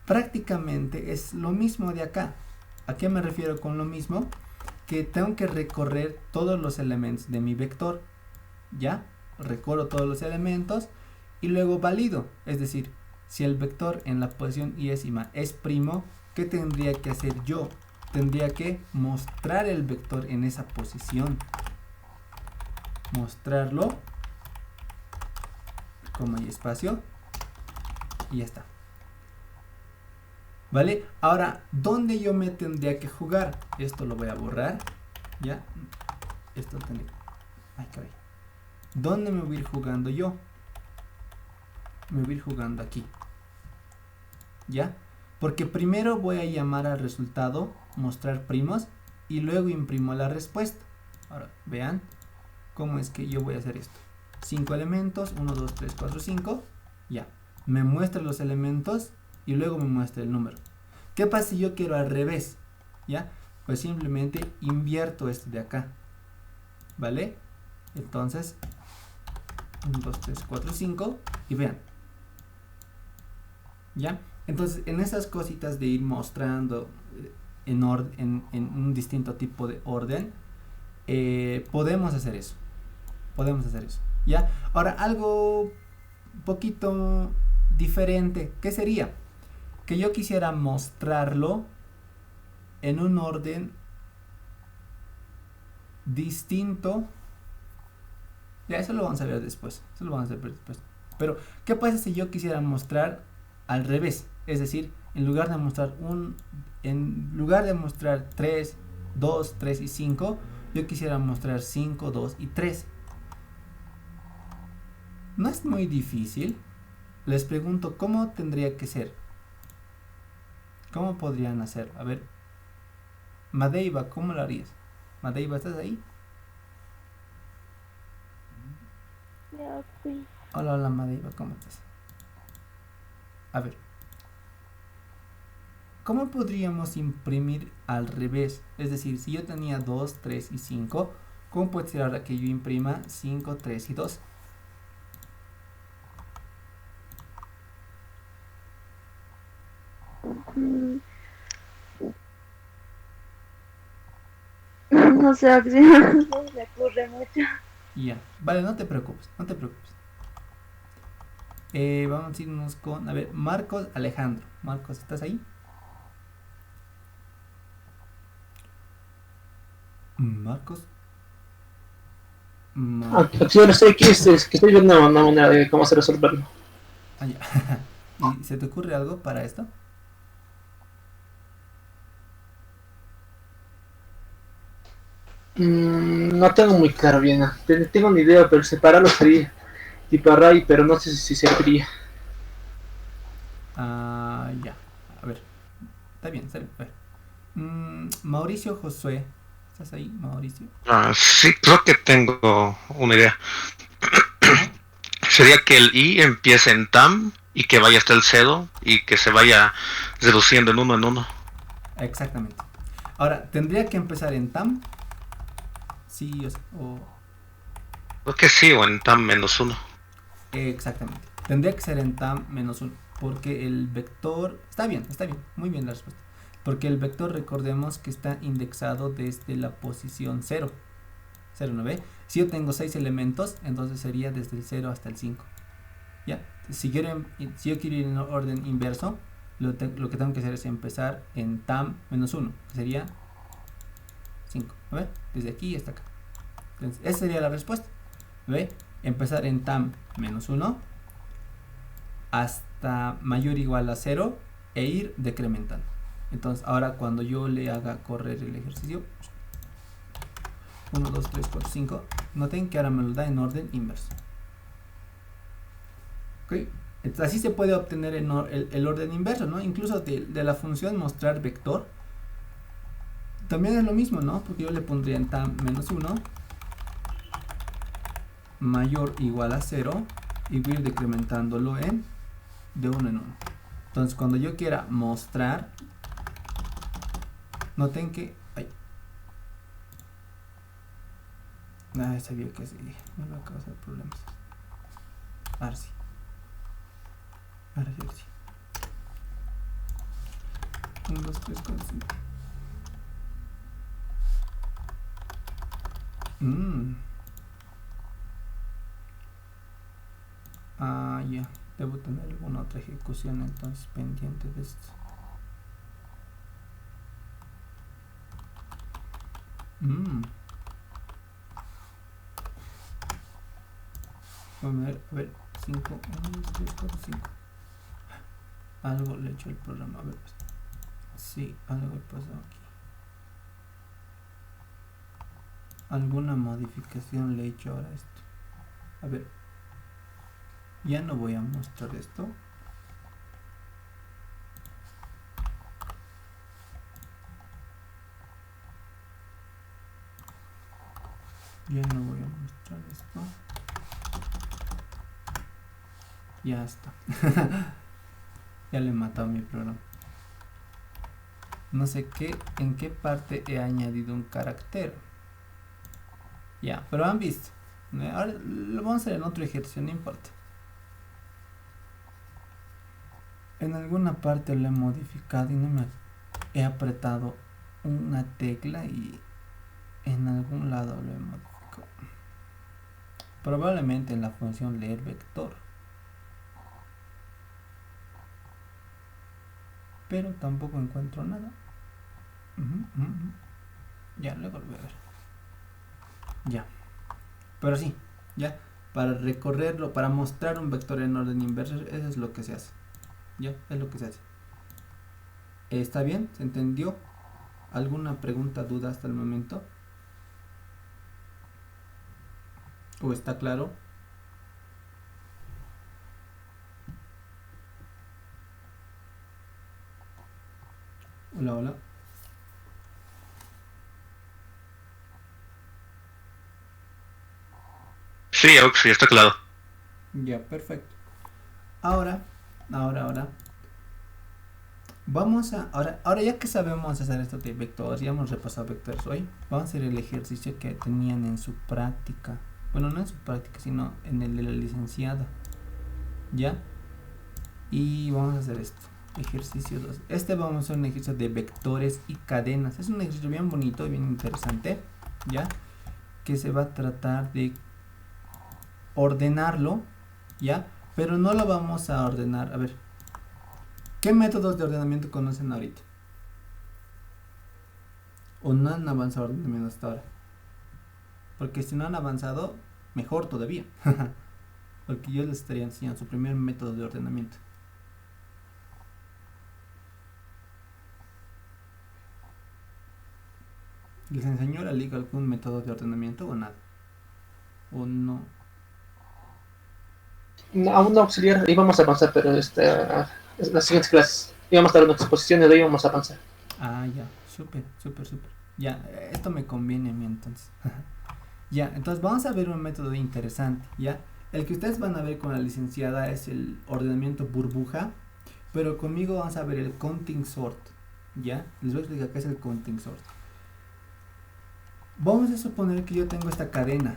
Prácticamente es lo mismo de acá. ¿A qué me refiero con lo mismo? Que tengo que recorrer todos los elementos de mi vector, ¿ya? Recorro todos los elementos y luego valido, es decir, si el vector en la posición iésima es primo, ¿qué tendría que hacer yo? Tendría que mostrar el vector en esa posición, mostrarlo, coma y espacio, y ya está. ¿Vale? Ahora, ¿dónde yo me tendría que jugar? Esto lo voy a borrar, ¿ya? Esto tendría... Ay, caray. ¿Dónde me voy a ir jugando yo? Me voy a ir jugando aquí. ¿Ya? Porque primero voy a llamar al resultado mostrar primos y luego imprimo la respuesta. Ahora, vean cómo es que yo voy a hacer esto. 5 elementos, 1, 2, 3, 4, 5. Ya. Me muestra los elementos y luego me muestra el número. ¿Qué pasa si yo quiero al revés? ¿Ya? Pues simplemente invierto este de acá. ¿Vale? Entonces, 1, 2, 3, 4, 5. Y vean. ¿Ya? Entonces, en esas cositas de ir mostrando en un distinto tipo de orden, podemos hacer eso. ¿Ya? Ahora, algo un poquito diferente. ¿Qué sería? Que yo quisiera mostrarlo en un orden distinto. Ya, eso lo vamos a ver después. Pero, ¿qué pasa si yo quisiera mostrar al revés? Es decir, en lugar de mostrar 3, 2, 3 y 5, yo quisiera mostrar 5, 2 y 3. No es muy difícil. Les pregunto, ¿cómo tendría que ser? ¿Cómo podrían hacer? A ver. Madeiva, ¿cómo lo harías? Madeiva, ¿estás ahí?
Ya fui.
Hola, hola Madeiva, ¿cómo estás? A ver. ¿Cómo podríamos imprimir al revés? Es decir, si yo tenía 2, 3 y 5, ¿cómo puede ser ahora que yo imprima 5, 3 y 2?
No sé, no se me ocurre mucho.
Ya, vale, no te preocupes. Vamos a irnos con, a ver, Marcos Alejandro. Marcos, ¿estás ahí? Marcos.
Aquí ahora estoy aquí, que estoy viendo una manera de cómo se resolverlo.
Ah, ya. ¿Y se te ocurre algo para esto?
No tengo muy claro bien. Tengo una idea, pero separarlo sería tipo array, pero no sé si serviría.
Ya. A ver. Está bien, está bien. A ver. Mauricio Josué. ¿Estás ahí, Mauricio?
Sí, creo que tengo una idea.
Ajá.
Sería que el i empiece en tam y que vaya hasta el 0 y que se vaya reduciendo en uno.
Exactamente. Ahora, tendría que empezar en tam. Sí o...
Creo que sí, o en tam -1.
Exactamente. Tendría que ser en tam -1. Porque el vector... Está bien, muy bien la respuesta. Porque el vector, recordemos que está indexado desde la posición 0. 0, ¿no ve? Si yo tengo 6 elementos, entonces sería desde el 0 hasta el 5. ¿Ya? Si yo quiero ir en orden inverso, lo que tengo que hacer es empezar en tam -1, que sería 5. ¿No ve? Desde aquí hasta acá. Entonces, esa sería la respuesta. ¿No ve? Empezar en tam -1 hasta mayor o igual a 0 e ir decrementando. Entonces, ahora cuando yo le haga correr el ejercicio, 1, 2, 3, 4, 5, noten que ahora me lo da en orden inverso. ¿Ok? Entonces, así se puede obtener el orden inverso, ¿no? Incluso de la función mostrar vector. También es lo mismo, ¿no? Porque yo le pondría en tam -1 mayor o igual a 0 y voy a ir decrementándolo de 1 en 1. Entonces, cuando yo quiera mostrar, noten que... sabía que sí, me va a causar problemas. Ahora sí. Ahora sí. 1, 2, 3, 4, 5. Ya. Debo tener alguna otra ejecución entonces pendiente de esto. A ver, 5, 1, 2, 3, 4, 5. Algo le he hecho el programa, a ver. Sí, algo he pasado aquí. Alguna modificación le he hecho ahora a esto. A ver. Ya no voy a mostrar esto. Ya no voy a mostrar esto. Ya está. Ya le he matado mi programa. No sé en qué parte he añadido un carácter. Ya, pero han visto. Ahora lo vamos a hacer en otro ejercicio, no importa. En alguna parte lo he modificado y no me he apretado una tecla y en algún lado lo he modificado. Probablemente en la función leer vector. Pero tampoco encuentro nada. Ya, luego lo voy a ver. Ya. Pero sí, ya. Para recorrerlo, para mostrar un vector en orden inverso, eso es lo que se hace. Ya, es lo que se hace. ¿Está bien? ¿Se entendió? ¿Alguna pregunta, duda hasta el momento? ¿O está claro? Hola, hola.
Sí, está claro.
Ya, perfecto. Ahora. Vamos a, ahora ya que sabemos hacer esto de vectores, ya hemos repasado vectores hoy, vamos a hacer el ejercicio que tenían en su práctica. Bueno, no en su práctica, sino en el de la licenciada. ¿Ya? Y vamos a hacer esto. Ejercicio 2. Vamos a hacer un ejercicio de vectores y cadenas. Es un ejercicio bien bonito, bien interesante. ¿Ya? Que se va a tratar de ordenarlo. ¿Ya? Pero no lo vamos a ordenar. A ver. ¿Qué métodos de ordenamiento conocen ahorita? ¿O no han avanzado ordenamiento hasta ahora? Porque si no han avanzado, mejor todavía. Porque yo les estaría enseñando su primer método de ordenamiento. ¿Les enseñó la liga algún método de ordenamiento o nada? ¿O no?
Aún no, auxiliar, íbamos a avanzar, pero las siguientes clases íbamos a dar una exposición y de ahí íbamos a avanzar.
Ah, ya, súper. Ya, esto me conviene a mí entonces. Ya, entonces vamos a ver un método interesante, ¿ya? El que ustedes van a ver con la licenciada es el ordenamiento burbuja, pero conmigo vamos a ver el counting sort, ¿ya? Les voy a explicar qué es el counting sort. Vamos a suponer que yo tengo esta cadena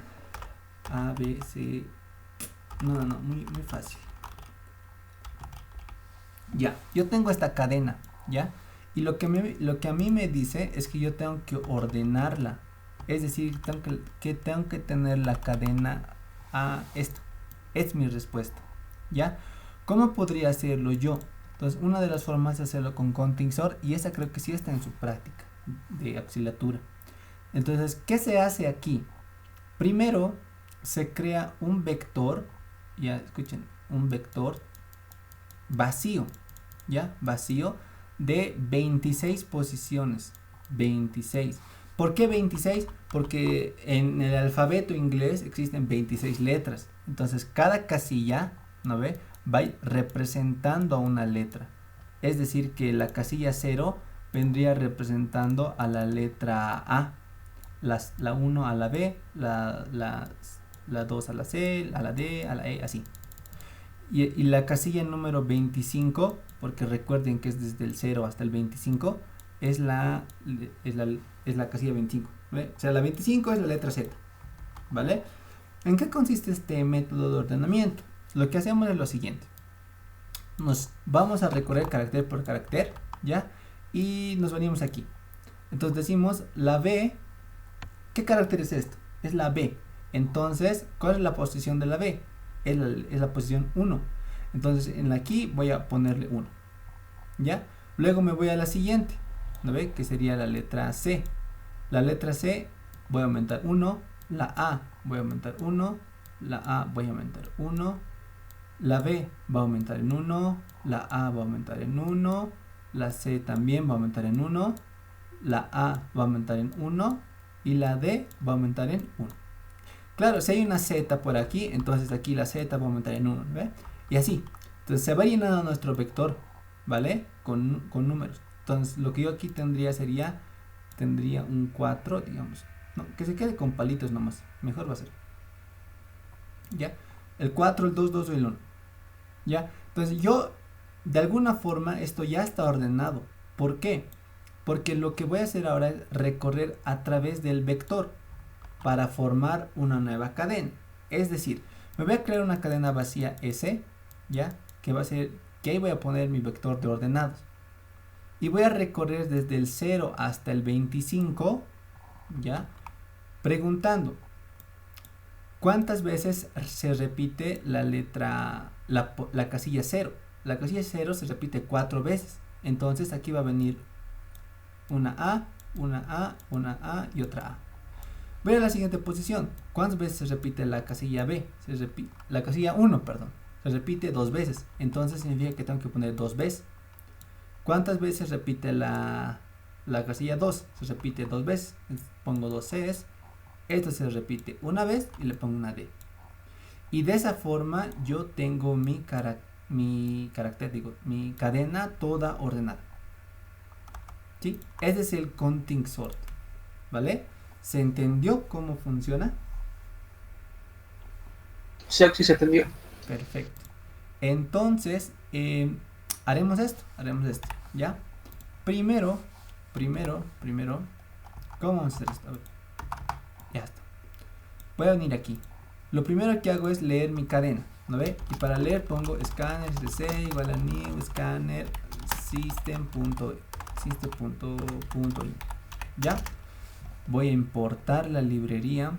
A, B, C. No, muy fácil. Ya, yo tengo esta cadena, ¿ya? Y lo que a mí me dice es que yo tengo que ordenarla. Es decir, tengo que tener la cadena a esto. Es mi respuesta, ¿ya? ¿Cómo podría hacerlo yo? Entonces, una de las formas es hacerlo con counting sort, y esa creo que sí está en su práctica de auxiliatura. Entonces, ¿qué se hace aquí? Primero, se crea un vector, ya escuchen, un vector vacío, ¿ya? Vacío de 26 posiciones. 26. ¿Por qué 26? Porque en el alfabeto inglés existen 26 letras. Entonces, cada casilla, ¿no ve?, va representando a una letra. Es decir, que la casilla 0 vendría representando a la letra A, la 1 a la B, la 2 a la C, a la D, a la E, así. Y la casilla número 25, porque recuerden que es desde el 0 hasta el 25, es la casilla 25, ¿vale? O sea, la 25 es la letra Z, ¿vale? ¿En qué consiste este método de ordenamiento? Lo que hacemos es lo siguiente. Nos vamos a recorrer carácter por carácter, ¿ya? Y nos venimos aquí. Entonces decimos la B. ¿Qué carácter es esto? Es la B. Entonces, ¿cuál es la posición de la B? Es la posición 1. Entonces, aquí voy a ponerle 1, ¿ya? Luego me voy a la siguiente, ¿no ve? Que sería la letra C. La letra C voy a aumentar 1. La A voy a aumentar 1. La A voy a aumentar 1. La B va a aumentar en 1. La A va a aumentar en 1. La C también va a aumentar en 1. La A va a aumentar en 1. Y la D va a aumentar en 1. Claro, si hay una Z por aquí, entonces aquí la Z va a aumentar en 1, ¿ve? Y así. Entonces se va llenando nuestro vector, ¿vale? Con números. Entonces lo que yo aquí tendría un 4, digamos. No, que se quede con palitos nomás. Mejor va a ser. ¿Ya? El 4, el 2, 2 y el 1. ¿Ya? Entonces yo, de alguna forma, esto ya está ordenado. ¿Por qué? Porque lo que voy a hacer ahora es recorrer a través del vector para formar una nueva cadena. Es decir, me voy a crear una cadena vacía S, ¿ya? Que va a ser, que ahí voy a poner mi vector de ordenados. Y voy a recorrer desde el 0 hasta el 25, ¿ya? Preguntando, ¿cuántas veces se repite la letra, la casilla 0? La casilla 0 se repite 4 veces. Entonces aquí va a venir una A, una A, una A y otra A. Voy a la siguiente posición. ¿Cuántas veces se repite la casilla B? La casilla 1, perdón. Se repite 2 veces. Entonces significa que tengo que poner 2 veces. ¿Cuántas veces repite la casilla 2? Se repite 2 veces. Pongo 2 Cs. Esto se repite una vez y le pongo una D. Y de esa forma yo tengo mi cadena toda ordenada. ¿Sí? Ese es el counting sort. ¿Vale? ¿Se entendió cómo funciona?
Sí, se entendió.
Perfecto. Entonces, haremos esto, ¿ya? Primero, ¿cómo vamos a hacer esto? A ver. Ya está. Voy a venir aquí. Lo primero que hago es leer mi cadena, ¿no ve? Y para leer pongo scanner cc igual a new scanner system.in. ¿Ya? Voy a importar la librería.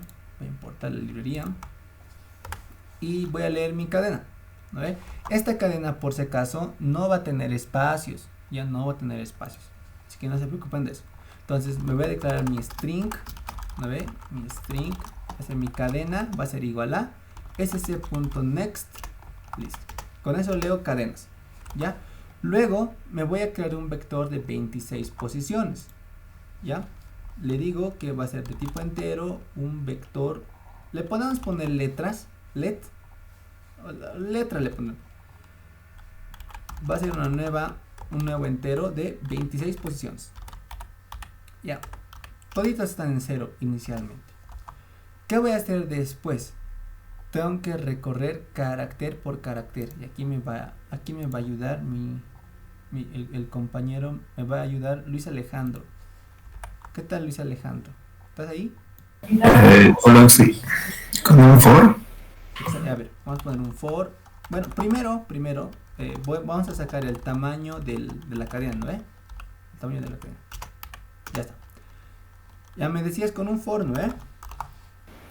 Y voy a leer mi cadena, ¿no ve? Esta cadena, por si acaso, no va a tener espacios. Ya no va a tener espacios. Así que no se preocupen de eso. Entonces me voy a declarar mi string, ¿no ve? Mi string, mi cadena va a ser igual a sc.next. Listo. Con eso leo cadenas. ¿Ya? Luego me voy a crear un vector de 26 posiciones. ¿Ya? le digo que va a ser de tipo entero, un vector. Le podemos poner letras, letra le ponemos. Va a ser un nuevo entero de 26 posiciones. Ya, toditas están en 0 inicialmente. ¿Qué voy a hacer después? Tengo que recorrer carácter por carácter. Y aquí me va a ayudar el compañero, me va a ayudar Luis Alejandro. ¿Qué tal, Luis Alejandro? ¿Estás ahí?
Hola, sí. ¿Con un for?
A ver, vamos a poner un for. Bueno, primero vamos a sacar el tamaño de la cadena, ¿no? El tamaño de la cadena. Ya está. Ya me decías con un for, ¿no?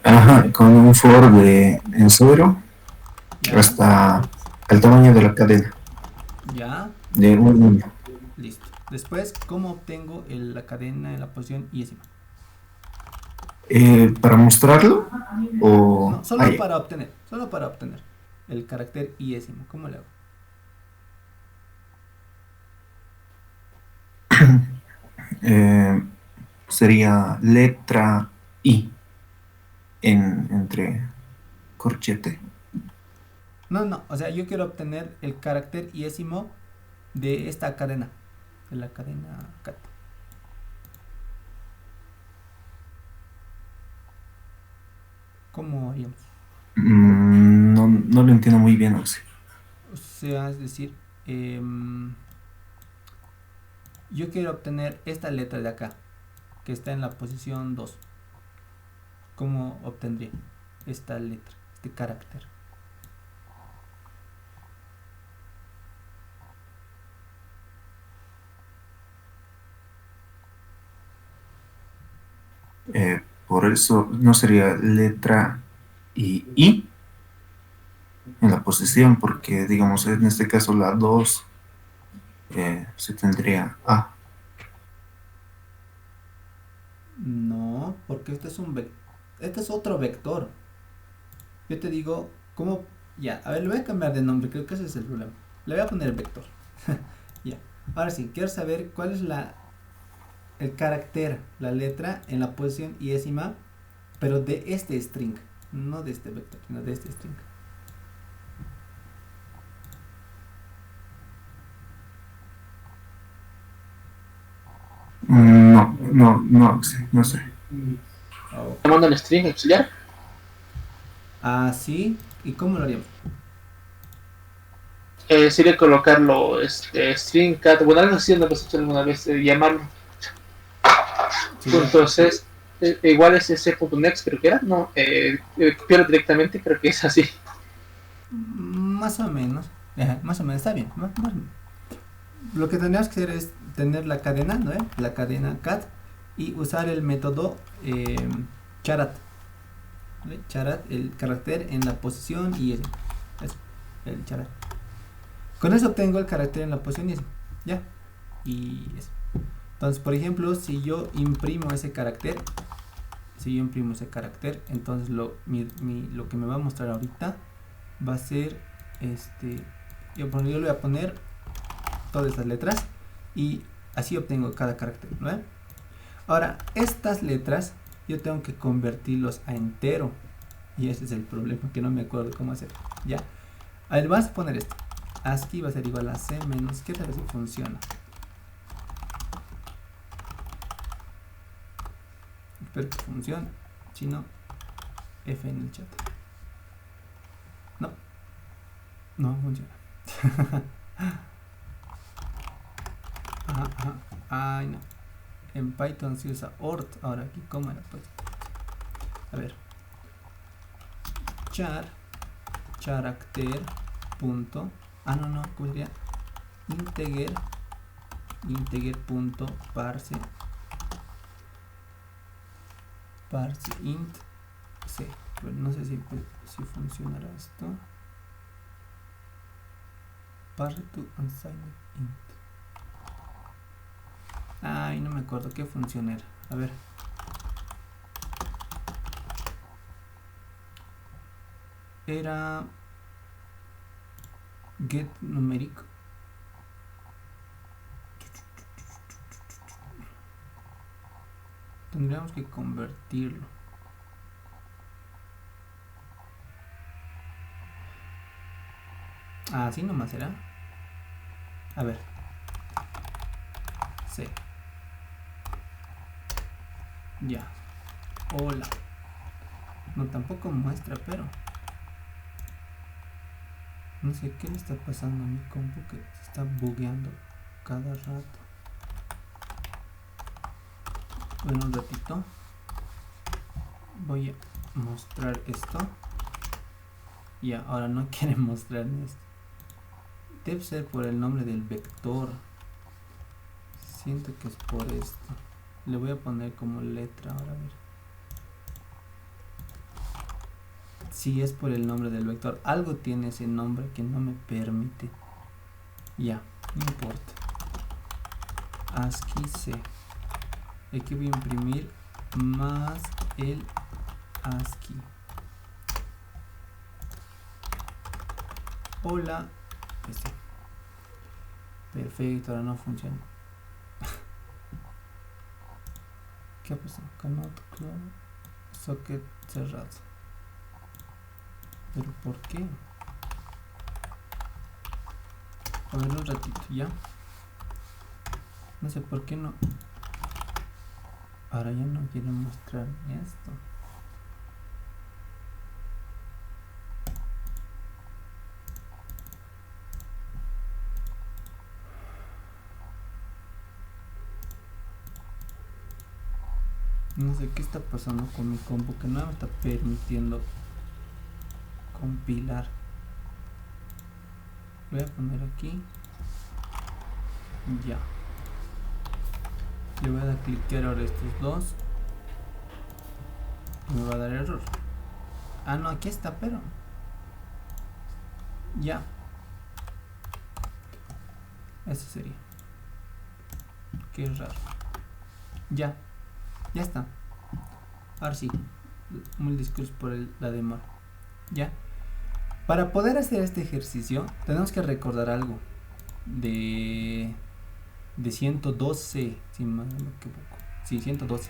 Ajá, con un for en 0 hasta el tamaño de la cadena.
Ya.
De un niño.
Listo. Después, ¿cómo obtengo la cadena en la posición iésima?
¿Para mostrarlo? ¿O
No, solo para obtener el carácter iésimo. ¿Cómo le hago?
Sería letra I entre corchete.
No, o sea, yo quiero obtener el carácter iésimo de esta cadena, de la cadena cat. ¿Cómo haríamos?
No lo entiendo muy bien, Oxy.
O sea, es decir, yo quiero obtener esta letra de acá, que está en la posición 2. ¿Cómo obtendría esta letra, este carácter?
Por eso no sería letra I en la posición, porque digamos en este caso la 2 se tendría A.
No, porque este es otro vector. Yo te digo, ¿cómo? Ya, a ver, le voy a cambiar de nombre, creo que ese es el problema. Le voy a poner vector. Ya, ahora sí, quiero saber cuál es el carácter, la letra en la posición iésima, pero de este string, no de este vector, sino de este string.
No sé.
¿Te mando el string auxiliar?
Ah, sí. ¿Y cómo lo haríamos?
Sería colocarlo string cat, bueno, algo así, no lo he hecho alguna vez, llamarlo.
Sí,
Entonces, igual es ese.next, creo que era, no, copiarlo directamente, creo que es así.
Más o menos. Más o menos, está bien. Más o menos. Lo que tendríamos que hacer es tener la cadena, ¿no? La cadena cat y usar el método charat. ¿Vale? Charat, el carácter en la posición y eso, el charat. Con eso obtengo el carácter en la posición y eso. Ya. Y eso. Entonces, por ejemplo, si yo imprimo ese carácter, entonces lo que me va a mostrar ahorita va a ser yo le voy a poner todas estas letras y así obtengo cada carácter, ¿no? Ahora, estas letras yo tengo que convertirlos a entero y ese es el problema, que no me acuerdo cómo hacer. Ya, a ver, vas a poner esto. ASCII va a ser igual a C menos, ¿qué tal si funciona? Espero que funcione. Si no, F en el chat. No funciona. Ajá. Ay, no. En Python se usa ORT. Ahora aquí, ¿cómo era? Pues, a ver. Character punto. No. ¿Cómo sería? Integer punto parse int c. Pero no sé si funcionará esto. Parse to unsigned int. Ay, no me acuerdo qué función era. A ver. Era get numérico. tendríamos que convertirlo. Así nomás será. A ver. Sí. Ya. Hola. No, tampoco muestra, pero no sé qué le está pasando a mi compu, que se está bugueando cada rato. Bueno, un ratito. Voy a mostrar esto. Ya, ahora no quiere mostrarme esto. Debe ser por el nombre del vector. Siento que es por esto. Le voy a poner como letra ahora, a ver. Si es por el nombre del vector. Algo tiene ese nombre que no me permite. Ya, no importa. ASCII C. Aquí voy a imprimir más el ASCII. Hola. Este. Perfecto, ahora no funciona. ¿Qué pasó? Cannot close socket cerrado. ¿Pero por qué? A ver un ratito, ¿ya? No sé por qué no. Ahora ya no quiero mostrar esto. No sé qué está pasando con mi compu, que no me está permitiendo compilar. Voy a poner aquí. Ya. Le voy a dar cliquear ahora estos dos. Me va a dar error. Ah, no, aquí está, pero ya. Eso sería. Qué raro. Ya. Ya está. Ahora sí. Mil disculpas por la demora. Ya. Para poder hacer este ejercicio tenemos que recordar algo de 112, si no me equivoco. Sí, 112.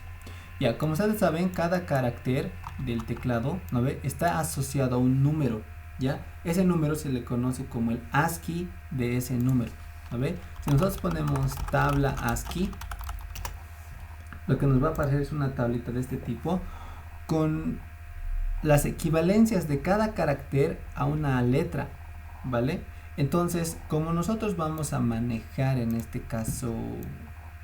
Ya, como ustedes saben, cada carácter del teclado, ¿no ve?, está asociado a un número. Ya, ese número se le conoce como el ASCII de ese número. ¿No ve? Si nosotros ponemos tabla ASCII, lo que nos va a aparecer es una tablita de este tipo con las equivalencias de cada carácter a una letra, ¿vale? Entonces, como nosotros vamos a manejar en este caso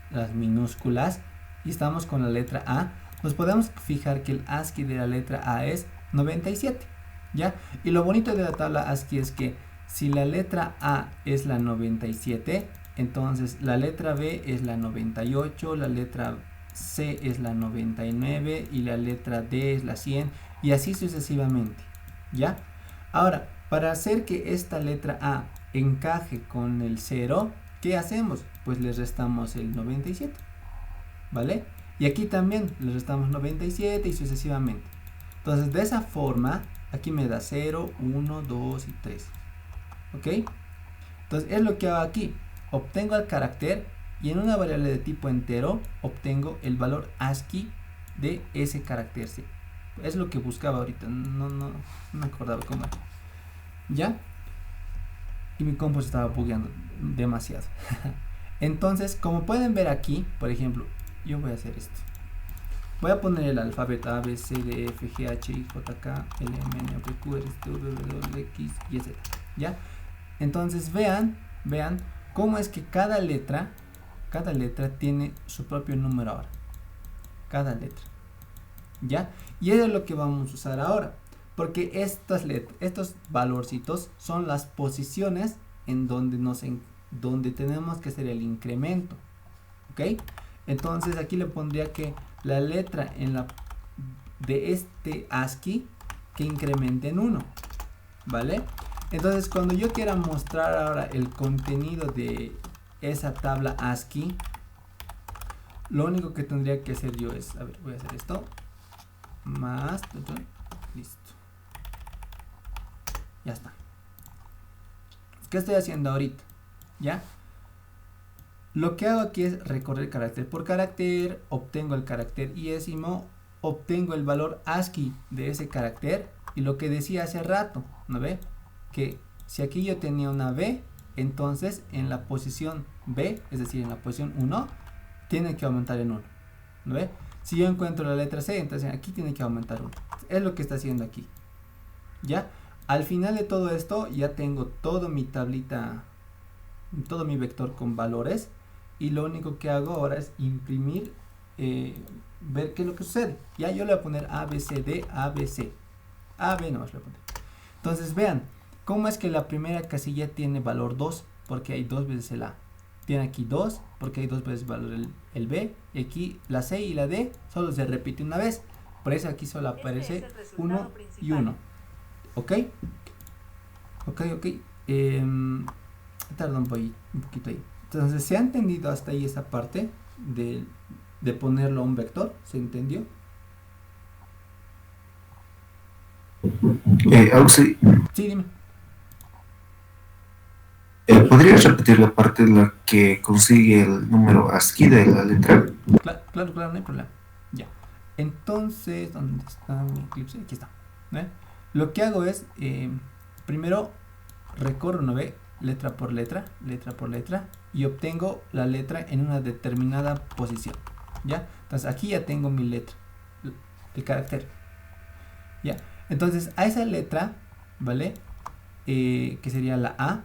las minúsculas y estamos con la letra A, nos podemos fijar que el ASCII de la letra A es 97, ¿ya? Y lo bonito de la tabla ASCII es que si la letra A es la 97, entonces la letra B es la 98, la letra C es la 99 y la letra D es la 100 y así sucesivamente, ¿ya? Ahora, para hacer que esta letra A encaje con el 0, ¿qué hacemos? Pues le restamos el 97, ¿vale? Y aquí también le restamos 97 y sucesivamente. Entonces, de esa forma, aquí me da 0, 1, 2 y 3, ¿ok? Entonces, es lo que hago aquí. Obtengo el carácter y en una variable de tipo entero obtengo el valor ASCII de ese carácter C. Es lo que buscaba ahorita, no me acordaba cómo era. ¿Ya? Y mi compu se estaba bugueando demasiado. Entonces, como pueden ver aquí, por ejemplo, yo voy a hacer esto. Voy a poner el alfabeto A, B, C, D, F, G, H, I, J, K, L, M, N, O, P, Q, R, S, T, U, V, W, X, Y, Z. ¿Ya? Entonces, vean cómo es que cada letra tiene su propio número ahora. Cada letra. ¿Ya? Y eso es lo que vamos a usar ahora. Porque estos valorcitos son las posiciones en donde tenemos que hacer el incremento. ¿Ok? Entonces aquí le pondría que la letra de este ASCII que incremente en 1. ¿Vale? Entonces cuando yo quiera mostrar ahora el contenido de esa tabla ASCII, lo único que tendría que hacer yo es, a ver, voy a hacer esto. Más, listo. Ya está. ¿Qué estoy haciendo ahorita? ¿Ya? Lo que hago aquí es recorrer carácter por carácter, obtengo el carácter iésimo, obtengo el valor ASCII de ese carácter, y lo que decía hace rato, ¿no ve? Que si aquí yo tenía una B, entonces en la posición B, es decir, en la posición 1, tiene que aumentar en 1, ¿no ve? Si yo encuentro la letra C, entonces aquí tiene que aumentar 1. Es lo que está haciendo aquí. ¿Ya? Al final de todo esto, ya tengo toda mi tablita, todo mi vector con valores, y lo único que hago ahora es imprimir, ver qué es lo que sucede. Ya yo le voy a poner A, B, C, D, A, B, C. A, B nomás le voy a poner. Entonces vean, ¿cómo es que la primera casilla tiene valor 2? Porque hay 2 veces el A. Tiene aquí 2, porque hay 2 veces valor el B. Y aquí la C y la D solo se repite una vez. Por eso aquí solo aparece 1 y 1. ¿Ok? Ok. Tarda un poquito ahí. Entonces, ¿se ha entendido hasta ahí esa parte de ponerlo a un vector? ¿Se entendió?
Auxi,
Sí, dime.
¿podrías repetir la parte en la que consigue el número ASCII de la letra?
Claro, no hay problema. Ya. Entonces, ¿dónde está mi eclipse? Aquí está. Lo que hago es, primero recorro, ¿no ve? Letra por letra, y obtengo la letra en una determinada posición. ¿Ya? Entonces aquí ya tengo mi letra, el carácter. ¿Ya? Entonces a esa letra, ¿vale? Que sería la A,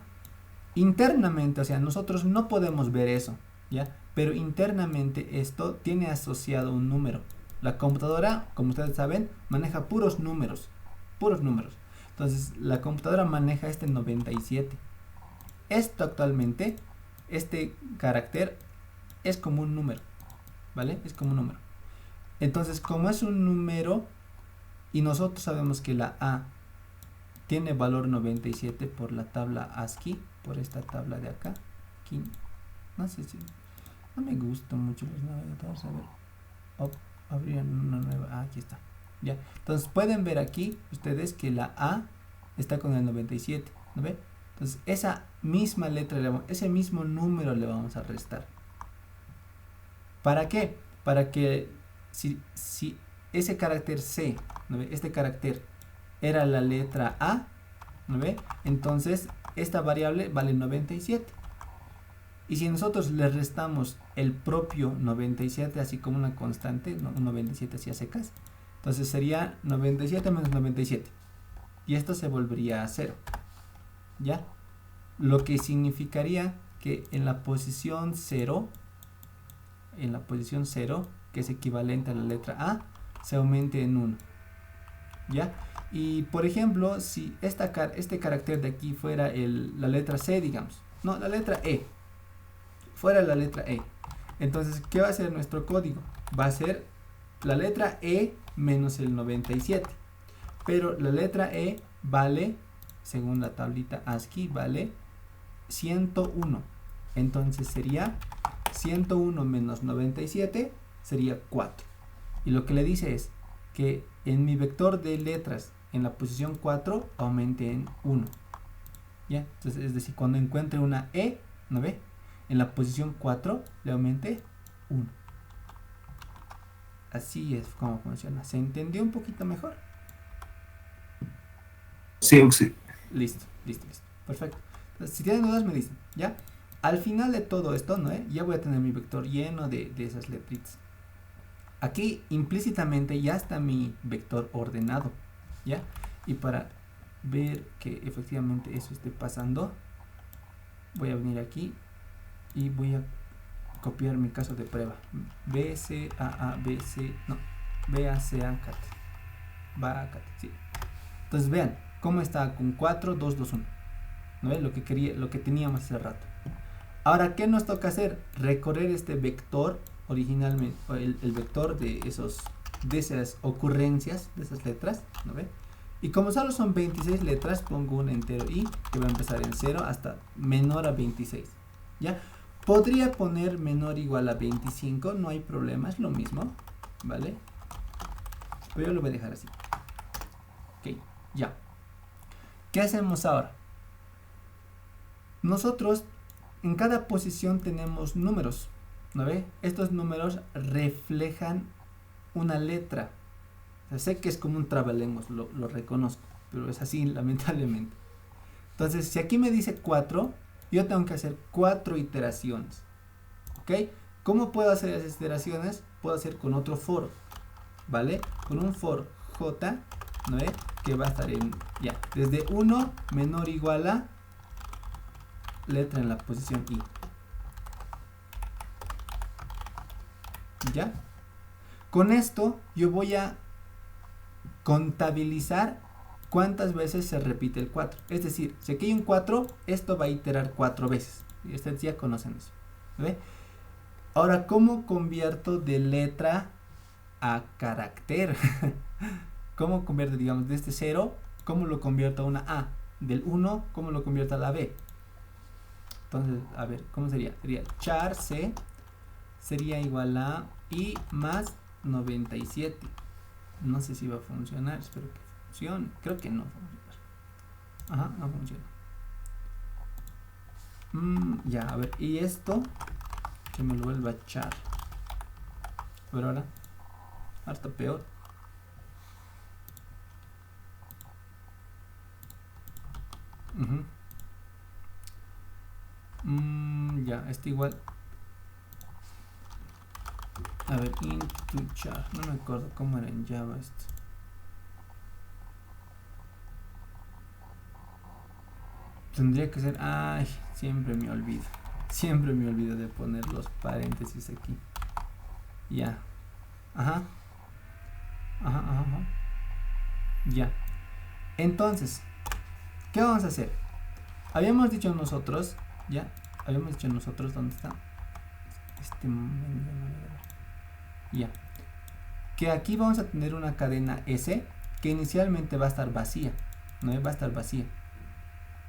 internamente, o sea, nosotros no podemos ver eso, ¿ya? Pero internamente esto tiene asociado un número. La computadora, como ustedes saben, maneja puros números. Entonces la computadora maneja este 97. Esto actualmente, este carácter es como un número, ¿vale? Es como un número. Entonces, como es un número y nosotros sabemos que la A tiene valor 97 por la tabla ASCII, por esta tabla de acá, aquí, no sé si, no me gustan mucho los navegadores, a ver, abrir una nueva, aquí está, ya. Entonces pueden ver aquí ustedes que la A está con el 97, ¿no ven? Entonces esa misma letra, ese mismo número le vamos a restar. ¿Para qué? Para que si ese carácter C, ¿no ve? Este carácter era la letra A, ¿no ve? Entonces esta variable vale 97. Y si nosotros le restamos el propio 97, así como una constante, ¿no? Un 97 así a secas, entonces sería 97 menos 97. Y esto se volvería a 0. ¿Ya? Lo que significaría que en la posición 0, que es equivalente a la letra A, se aumente en 1. ¿Ya? Y por ejemplo, si este carácter de aquí fuera la letra C, digamos, no, la letra E, fuera la letra E, entonces, ¿qué va a ser nuestro código? Va a ser la letra E menos el 97, pero la letra E vale, según la tablita ASCII, vale 101. Entonces sería 101 menos 97 sería 4. Y lo que le dice es que en mi vector de letras en la posición 4 aumente en 1. ¿Ya? Entonces, es decir, cuando encuentre una E, ¿no ve? En la posición 4 le aumente 1. Así es como funciona. ¿Se entendió un poquito mejor?
Sí, sí.
Listo. Perfecto. Entonces, si tienen dudas me dicen, ¿ya? Al final de todo esto, ¿no? Ya voy a tener mi vector lleno de esas letritas. Aquí implícitamente ya está mi vector ordenado, ¿ya? Y para ver que efectivamente eso esté pasando, voy a venir aquí y voy a copiar mi caso de prueba. B, C, A, B, C, no, B, A, C, A, cat. Va a cat, sí. Entonces vean cómo está con 4, 2, 2, 1. ¿No ves? Lo que teníamos hace rato. Ahora, ¿qué nos toca hacer? Recorrer este vector originalmente, el vector de esas ocurrencias, de esas letras, ¿no ve? Y como solo son 26 letras, pongo un entero i que va a empezar en 0 hasta menor a 26, ¿ya? Podría poner menor o igual a 25, no hay problema, es lo mismo, ¿vale? Pero yo lo voy a dejar así. Ok, ya. ¿Qué hacemos ahora? Nosotros en cada posición tenemos números, ¿no ve? Estos números reflejan una letra. O sea, sé que es como un trabalenguas, lo reconozco, pero es así lamentablemente. Entonces, si aquí me dice 4, yo tengo que hacer 4 iteraciones. ¿Ok? ¿Cómo puedo hacer esas iteraciones? Puedo hacer con otro for, ¿vale? Con un for j, ¿no ve? Que va a estar en, ya, desde 1 menor o igual a letra en la posición i. ¿Ya? Con esto yo voy a contabilizar cuántas veces se repite el 4. Es decir, si aquí hay un 4, esto va a iterar 4 veces. Y ustedes ya conocen eso. ¿Ve? Ahora, ¿cómo convierto de letra a carácter? ¿Cómo convierto, digamos, de este 0? ¿Cómo lo convierto a una A? Del 1, ¿cómo lo convierto a la B? Entonces, a ver, ¿cómo sería? Sería char C sería igual a i más 97. No sé si va a funcionar, espero que funcione. Creo que no va a funcionar. Ajá, no funciona. Ya, a ver, y esto que me lo vuelva a char. Pero ahora, harto peor. Ya, este igual. A ver, into char. No me acuerdo cómo era en Java esto. Tendría que ser... Ay, siempre me olvido. Siempre me olvido de poner los paréntesis aquí. Ya. Ajá. Ajá. Ya. Entonces, ¿qué vamos a hacer? Habíamos dicho nosotros, ya. Habíamos dicho nosotros, ¿dónde está? Este momento. Ya. Que aquí vamos a tener una cadena S que inicialmente va a estar vacía. ¿No? Va a estar vacía.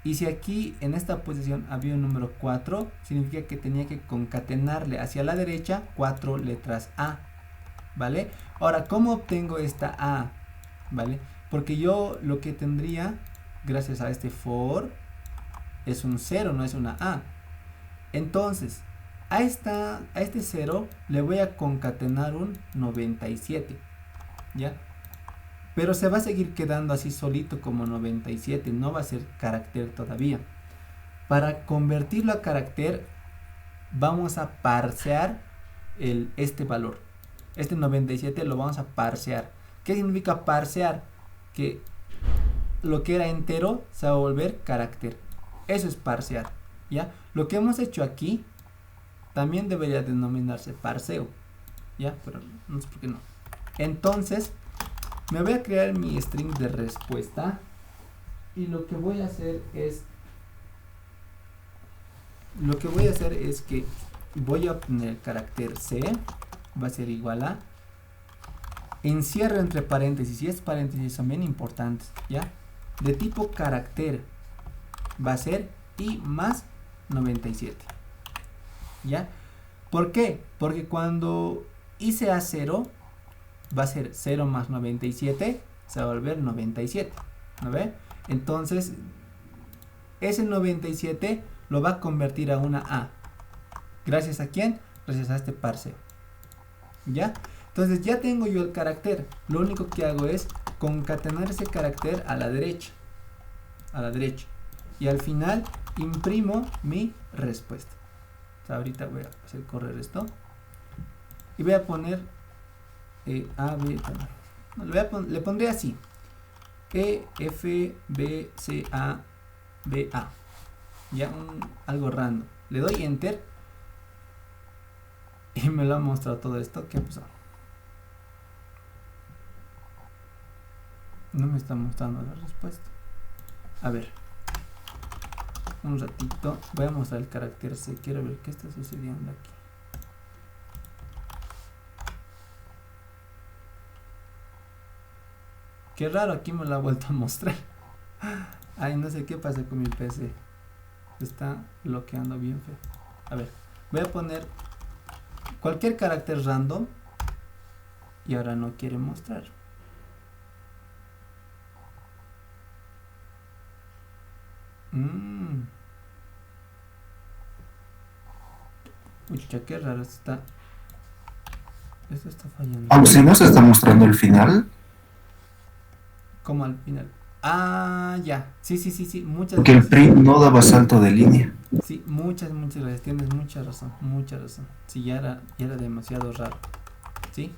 Y si aquí en esta posición había un número 4, significa que tenía que concatenarle hacia la derecha 4 letras A. ¿Vale? Ahora, ¿cómo obtengo esta A? ¿Vale? Porque yo lo que tendría, gracias a este for, es un 0, no es una A. Entonces, a este 0 le voy a concatenar un 97. ¿Ya? Pero se va a seguir quedando así solito como 97, no va a ser carácter todavía. Para convertirlo a carácter, vamos a parsear este valor. Este 97 lo vamos a parsear. ¿Qué significa parsear? Que lo que era entero se va a volver carácter. Eso es parsear. ¿Ya? Lo que hemos hecho aquí también debería denominarse parseo. ¿Ya? Pero no sé por qué no. Entonces, me voy a crear mi string de respuesta y lo que voy a hacer es que voy a obtener el carácter C, va a ser igual a, encierro entre paréntesis, y estos paréntesis son bien importantes, ¿ya? De tipo carácter va a ser i más 97, ¿ya? ¿Por qué? Porque cuando i sea 0, va a ser 0 más 97, se va a volver 97, ¿no ve? Entonces, ese 97 lo va a convertir a una A. ¿Gracias a quién? Gracias a este parseo. ¿Ya? Entonces ya tengo yo el carácter. Lo único que hago es concatenar ese carácter a la derecha. A la derecha. Y al final imprimo mi respuesta. O sea, ahorita voy a hacer correr esto. Y voy a poner A, B, no, le pondré así. E, F, B, C, A, B, A. Ya algo random. Le doy enter. Y me lo ha mostrado todo esto. ¿Qué pasó? No me está mostrando la respuesta. A ver. Un ratito. Voy a mostrar el carácter C. Quiero ver qué está sucediendo aquí. Qué raro, aquí me lo ha vuelto a mostrar. Ay, no sé qué pasa con mi PC. Se está bloqueando bien feo. A ver, voy a poner cualquier carácter random. Y ahora no quiere mostrar. Pucha, qué raro está. Esto está fallando.
Aunque si no se está mostrando el final.
¿Cómo al final? Ah, ya. Sí. Muchas
Porque el
gracias.
print no daba salto de línea.
Sí, muchas gracias. Tienes mucha razón. Sí, ya era demasiado raro. ¿Sí?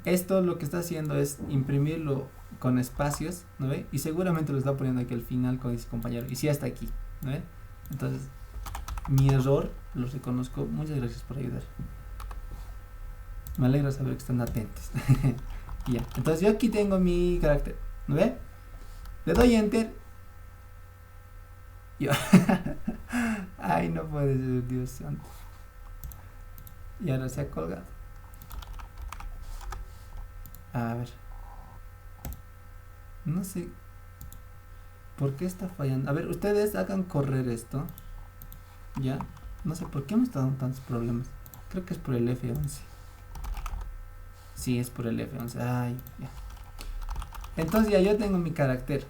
Esto lo que está haciendo es imprimirlo con espacios, ¿no ve? Y seguramente lo está poniendo aquí al final con ese compañero. Y sí, hasta aquí, ¿no ve? Entonces, mi error lo reconozco. Muchas gracias por ayudar. Me alegra saber que están atentos. Ya. Entonces yo aquí tengo mi carácter, ¿no ve? Le doy enter. Yo. Ay, no puede ser, Dios santo. Y ahora se ha colgado. A ver. No sé por qué está fallando. A ver, ustedes hagan correr esto. Ya. No sé por qué me está dando tantos problemas. Creo que es por el F11. Sí, es por el F11. Ay, ya. Entonces ya yo tengo mi carácter.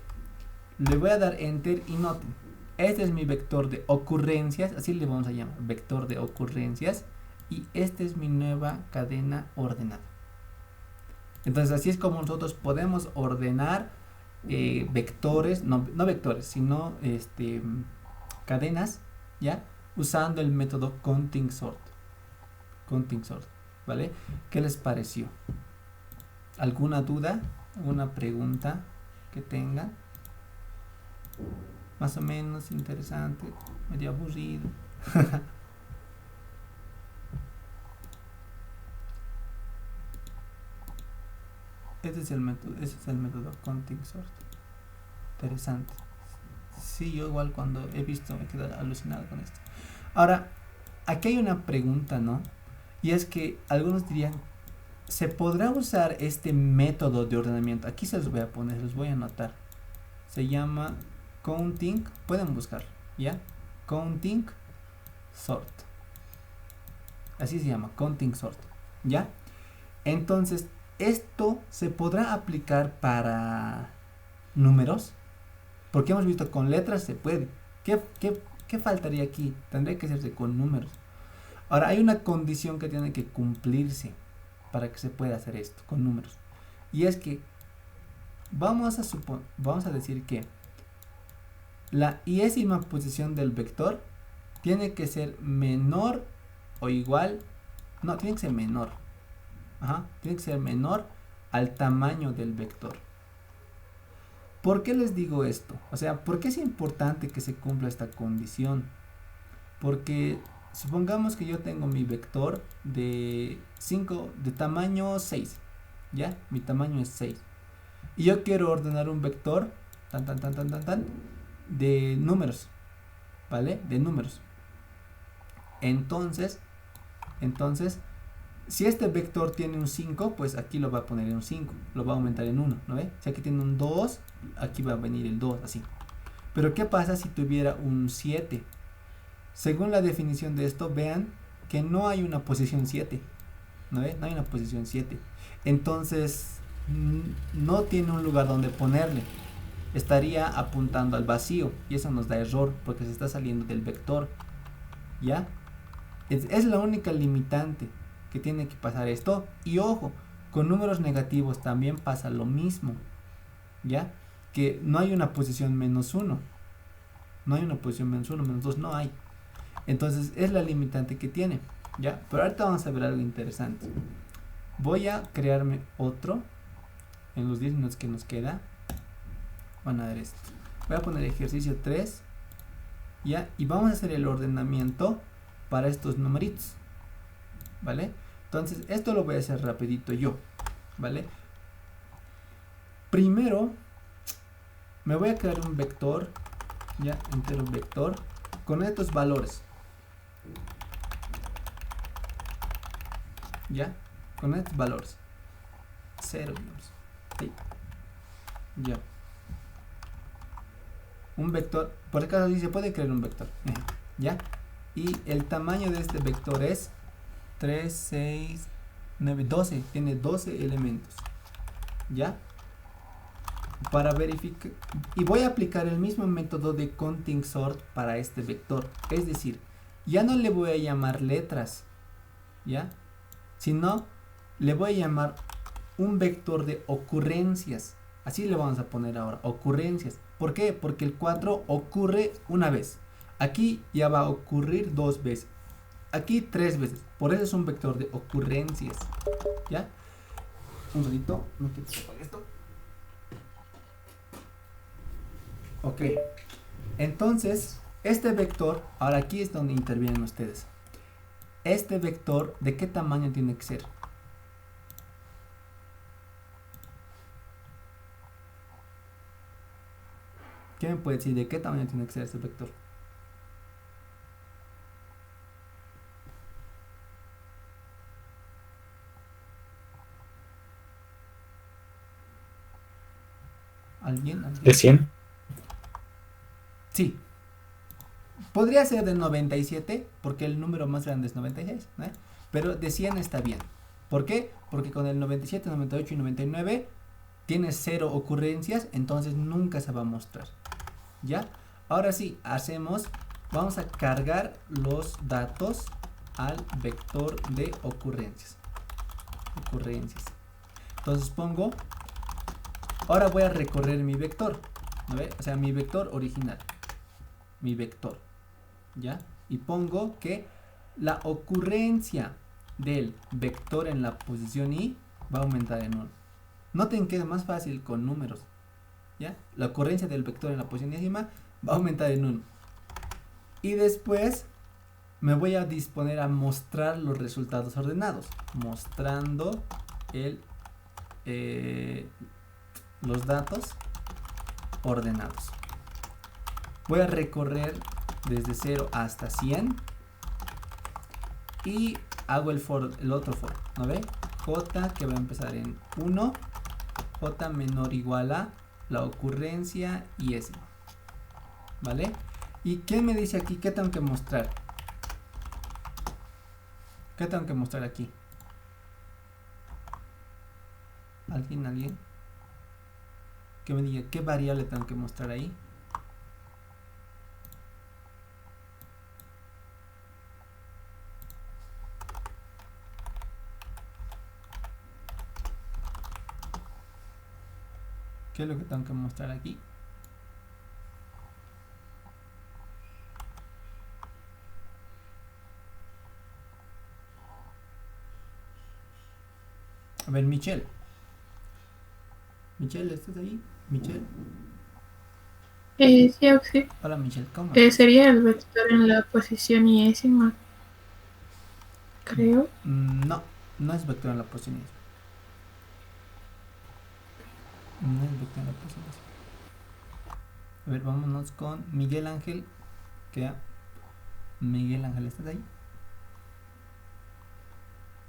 Le voy a dar enter y noten. Este es mi vector de ocurrencias. Así le vamos a llamar. Vector de ocurrencias. Y esta es mi nueva cadena ordenada. Entonces así es como nosotros podemos ordenar vectores, no vectores, sino cadenas, ¿ya? Usando el método counting sort. ¿Vale? ¿Qué les pareció? ¿Alguna duda? ¿Alguna pregunta que tengan? Más o menos interesante, medio aburrido. Ese es el método counting sort. Interesante. Sí, yo igual cuando he visto me quedo alucinado con esto. Ahora, aquí hay una pregunta, ¿no? Y es que algunos dirían, ¿se podrá usar este método de ordenamiento? Aquí se los voy a poner, los voy a anotar. Se llama counting, pueden buscarlo, ¿ya? Counting sort. Así se llama, counting sort, ¿ya? Entonces, ¿esto se podrá aplicar para números? Porque hemos visto con letras se puede. ¿Qué faltaría aquí? Tendría que hacerse con números. Ahora, hay una condición que tiene que cumplirse para que se pueda hacer esto con números. Y es que vamos a decir que la iésima posición del vector tiene que ser menor o igual. No, tiene que ser menor. Tiene que ser menor al tamaño del vector. ¿Por qué les digo esto? O sea, ¿por qué es importante que se cumpla esta condición? Porque supongamos que yo tengo mi vector de tamaño 6, ¿ya? Mi tamaño es 6. Y yo quiero ordenar un vector de números, ¿vale? De números. Entonces, si este vector tiene un 5, pues aquí lo va a poner en un 5, lo va a aumentar en 1, ¿no ve? Si aquí tiene un 2, aquí va a venir el 2, así. Pero ¿qué pasa si tuviera un 7? Según la definición de esto, vean que no hay una posición 7, ¿no ve? No hay una posición 7. Entonces, no tiene un lugar donde ponerle. Estaría apuntando al vacío y eso nos da error porque se está saliendo del vector, ¿ya? Es la única limitante que tiene que pasar esto. Y ojo, con números negativos también pasa lo mismo, ¿ya? Que no hay una posición menos 1. No hay una posición menos 1, menos 2, no hay. Entonces es la limitante que tiene, ¿ya? Pero ahorita vamos a ver algo interesante. Voy a crearme otro en los 10 minutos que nos queda. Van a ver esto. Voy a poner ejercicio 3, ¿ya? Y vamos a hacer el ordenamiento para estos numeritos, ¿vale? Entonces esto lo voy a hacer rapidito yo, ¿vale? Primero me voy a crear un vector, ya, entero vector con estos valores, ya, con estos valores 0, digamos, sí. Ya, un vector, por si acaso sí se puede crear un vector, ya, y el tamaño de este vector es 3, 6, 9, 12, tiene 12 elementos, ya. Para verificar, y voy a aplicar el mismo método de counting sort para este vector, es decir, ya no le voy a llamar letras, ¿ya? Si no, le voy a llamar un vector de ocurrencias. Así le vamos a poner ahora, ocurrencias. ¿Por qué? Porque el 4 ocurre una vez. Aquí ya va a ocurrir 2 veces. Aquí 3 veces. Por eso es un vector de ocurrencias. ¿Ya? Un ratito. No quiero que apague esto. Ok. Entonces, este vector, ahora aquí es donde intervienen ustedes. Este vector, ¿de qué tamaño tiene que ser? ¿Quién me puede decir de qué tamaño tiene que ser este vector? ¿Alguien?
¿De 100?
Sí. Podría ser de 97, porque el número más grande es 96, ¿no? Pero de 100 está bien. ¿Por qué? Porque con el 97, 98 y 99 tiene 0 ocurrencias, entonces nunca se va a mostrar. ¿Ya? Ahora sí, vamos a cargar los datos al vector de ocurrencias. Entonces pongo, ahora voy a recorrer mi vector, ¿no ve? O sea, mi vector original. Mi vector, ¿ya? Y pongo que la ocurrencia del vector en la posición i va a aumentar en 1. Noten que es más fácil con números, ¿ya? La ocurrencia del vector en la posición décima va a aumentar en 1. Y después me voy a disponer a mostrar los resultados ordenados, mostrando los datos ordenados. Voy a recorrer desde 0 hasta 100 y hago el otro for, ¿no ve? J que va a empezar en 1, J menor o igual a la ocurrencia y S, ¿vale? ¿Y qué me dice aquí? ¿Qué tengo que mostrar? ¿Qué tengo que mostrar aquí? ¿Alguien? Que me diga qué variable tengo que mostrar ahí. ¿Qué es lo que tengo que mostrar aquí? A ver, Michelle. Michelle, ¿estás ahí? Michelle.
Sí, sí.
Hola, Michelle, ¿cómo?
Sería el vector en la posición iésima, creo.
No, no es vector en la posición iésima. No es vector en la posición iésima. A ver, vámonos con Miguel Ángel. Miguel Ángel, ¿estás ahí?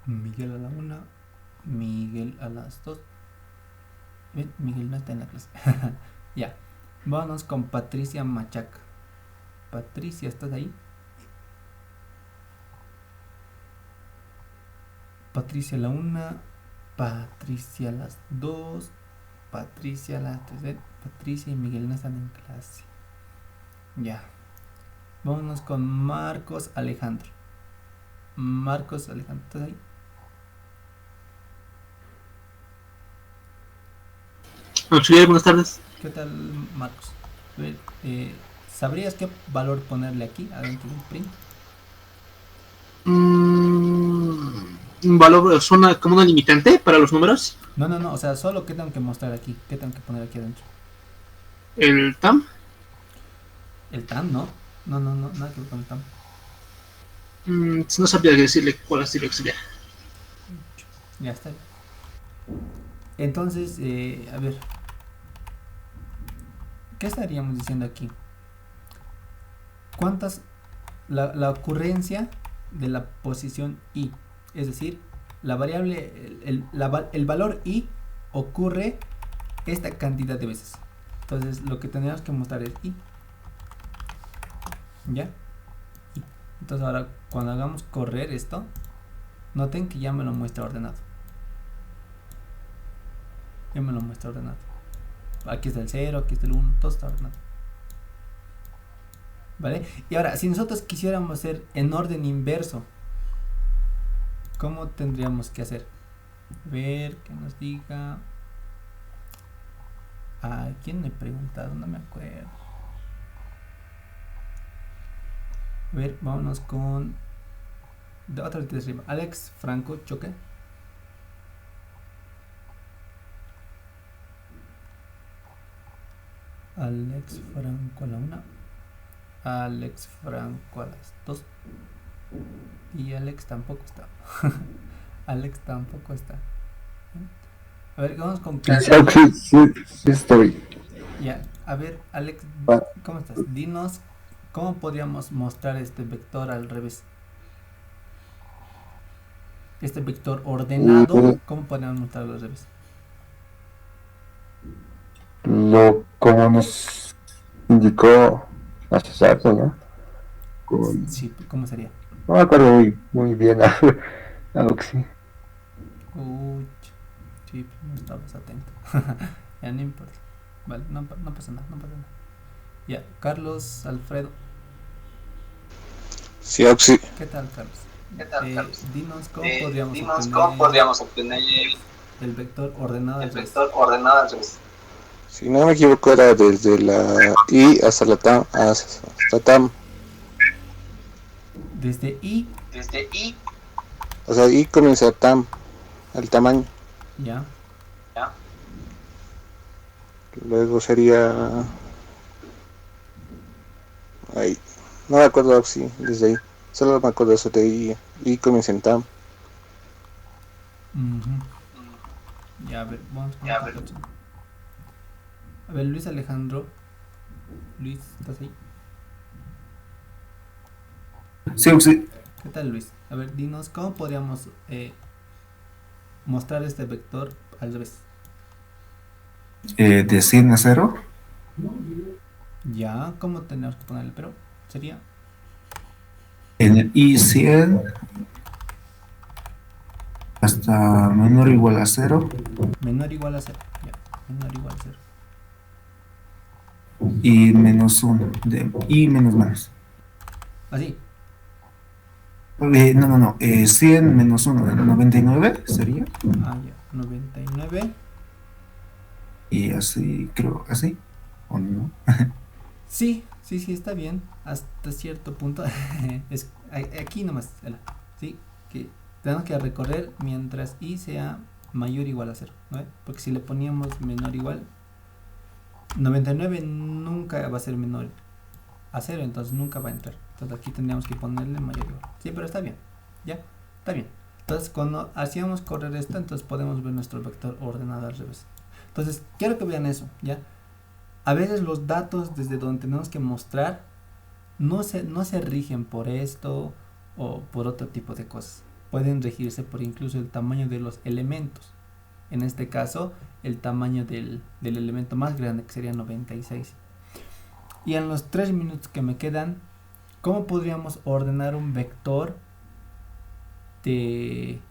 Miguel a la 1, Miguel a las 2. Ven, Miguel no está en la clase. Ya. Vámonos con Patricia Machaca. Patricia, ¿estás ahí? Patricia a la 1, Patricia a las 2, Patricia a las 3. Patricia y Miguel no están en clase. Ya. Vámonos con Marcos Alejandro. Marcos Alejandro, ¿estás ahí?
Auxiliar, buenas tardes.
¿Qué tal, Marcos? A ver, ¿sabrías qué valor ponerle aquí adentro del print?
¿Un valor suena como una limitante para los números?
No, o sea, solo qué tengo que mostrar aquí. ¿Qué tengo que poner aquí adentro?
¿El TAM?
¿El TAM? No, nada que ver con el TAM.
No sabría decirle cuál es el auxiliar.
Ya está. Entonces, a ver, ¿qué estaríamos diciendo aquí? ¿Cuántas? La ocurrencia de la posición i, es decir, la variable, el valor i ocurre esta cantidad de veces. Entonces, lo que tenemos que mostrar es i. ¿Ya? Entonces, ahora, cuando hagamos correr esto, noten que ya me lo muestra ordenado. Ya me lo muestra ordenado. Aquí está el 0, aquí está el 1, todo está ordenado. ¿Vale? Y ahora, si nosotros quisiéramos hacer en orden inverso ¿cómo tendríamos que hacer? A ver, que nos diga. ¿A quién me preguntaron? No me acuerdo. A ver, vámonos con de otra vez de arriba. Alex Franco Choque. Alex Franco a la 1. Alex Franco a las 2. Y Alex tampoco está. Alex tampoco está. A ver, vamos con Carlos.
Sí, estoy.
Ya, a ver, Alex, ¿cómo estás? Dinos, ¿cómo podríamos mostrar este vector al revés? Este vector ordenado, ¿cómo podríamos mostrarlo al revés?
Como nos indicó hace rato, ¿no?
Sí, ¿cómo sería?
No me acuerdo muy bien algo que sí.
Uy, sí, no estabas atento. Ya no importa. Vale, no pasa nada, no pasa nada. Ya, Carlos Alfredo.
Sí, Oxy.
¿Qué tal, Carlos? Dinos cómo podríamos obtener el vector ordenado al revés.
Si no me equivoco, era desde la I hasta la TAM. Hasta TAM.
Desde I.
O sea, I comienza TAM, el tamaño.
Ya.
Luego sería. Ahí. No me acuerdo si desde ahí. Solo me acuerdo eso de I. I comienza en TAM.
Ya, a ver, vamos con otra persona. A ver, Luis Alejandro. Luis, ¿estás ahí?
Sí.
¿Qué tal, Luis? A ver, dinos, ¿cómo podríamos mostrar este vector al revés?
De 100 a 0.
Ya, ¿cómo tenemos que ponerle? Pero sería
En el I100 hasta menor o igual a 0.
menor o igual a 0. Ya, menor o igual a 0.
Y menos 1. Y menos.
Así.
No. 100 menos 1. 99 sería.
Ah, ya. 99.
Y así, creo, así. ¿O no?
Sí, está bien. Hasta cierto punto. Es aquí nomás. Sí, que tenemos que recorrer mientras I sea mayor o igual a 0. ¿No? Porque si le poníamos menor o igual, 99 nunca va a ser menor a 0, entonces nunca va a entrar. Entonces aquí tendríamos que ponerle mayor o igual. Sí, pero está bien. Ya, está bien. Entonces cuando hacíamos correr esto, entonces podemos ver nuestro vector ordenado al revés. Entonces quiero que vean eso, ¿ya? A veces los datos desde donde tenemos que mostrar no se rigen por esto o por otro tipo de cosas. Pueden regirse por incluso el tamaño de los elementos. En este caso, el tamaño del elemento más grande, que sería 96. Y en los 3 minutos que me quedan, ¿cómo podríamos ordenar un vector de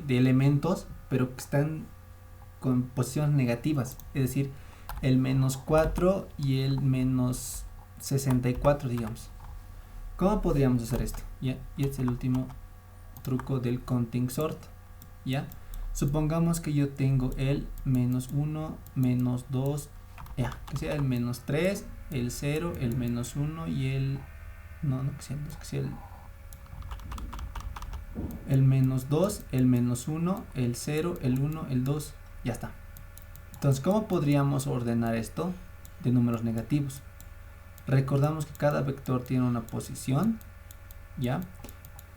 elementos, pero que están con posiciones negativas? Es decir, el -4 y el -64, digamos. ¿Cómo podríamos hacer esto? ¿Ya? Y es el último truco del counting sort. ¿Ya? Supongamos que yo tengo el -1, -2, ya, que sea el -3, el 0, el -1 y el... No, que sea el -2, el -1, el 0, el 1, el 2, ya está. Entonces, ¿cómo podríamos ordenar esto de números negativos? Recordamos que cada vector tiene una posición, ¿ya?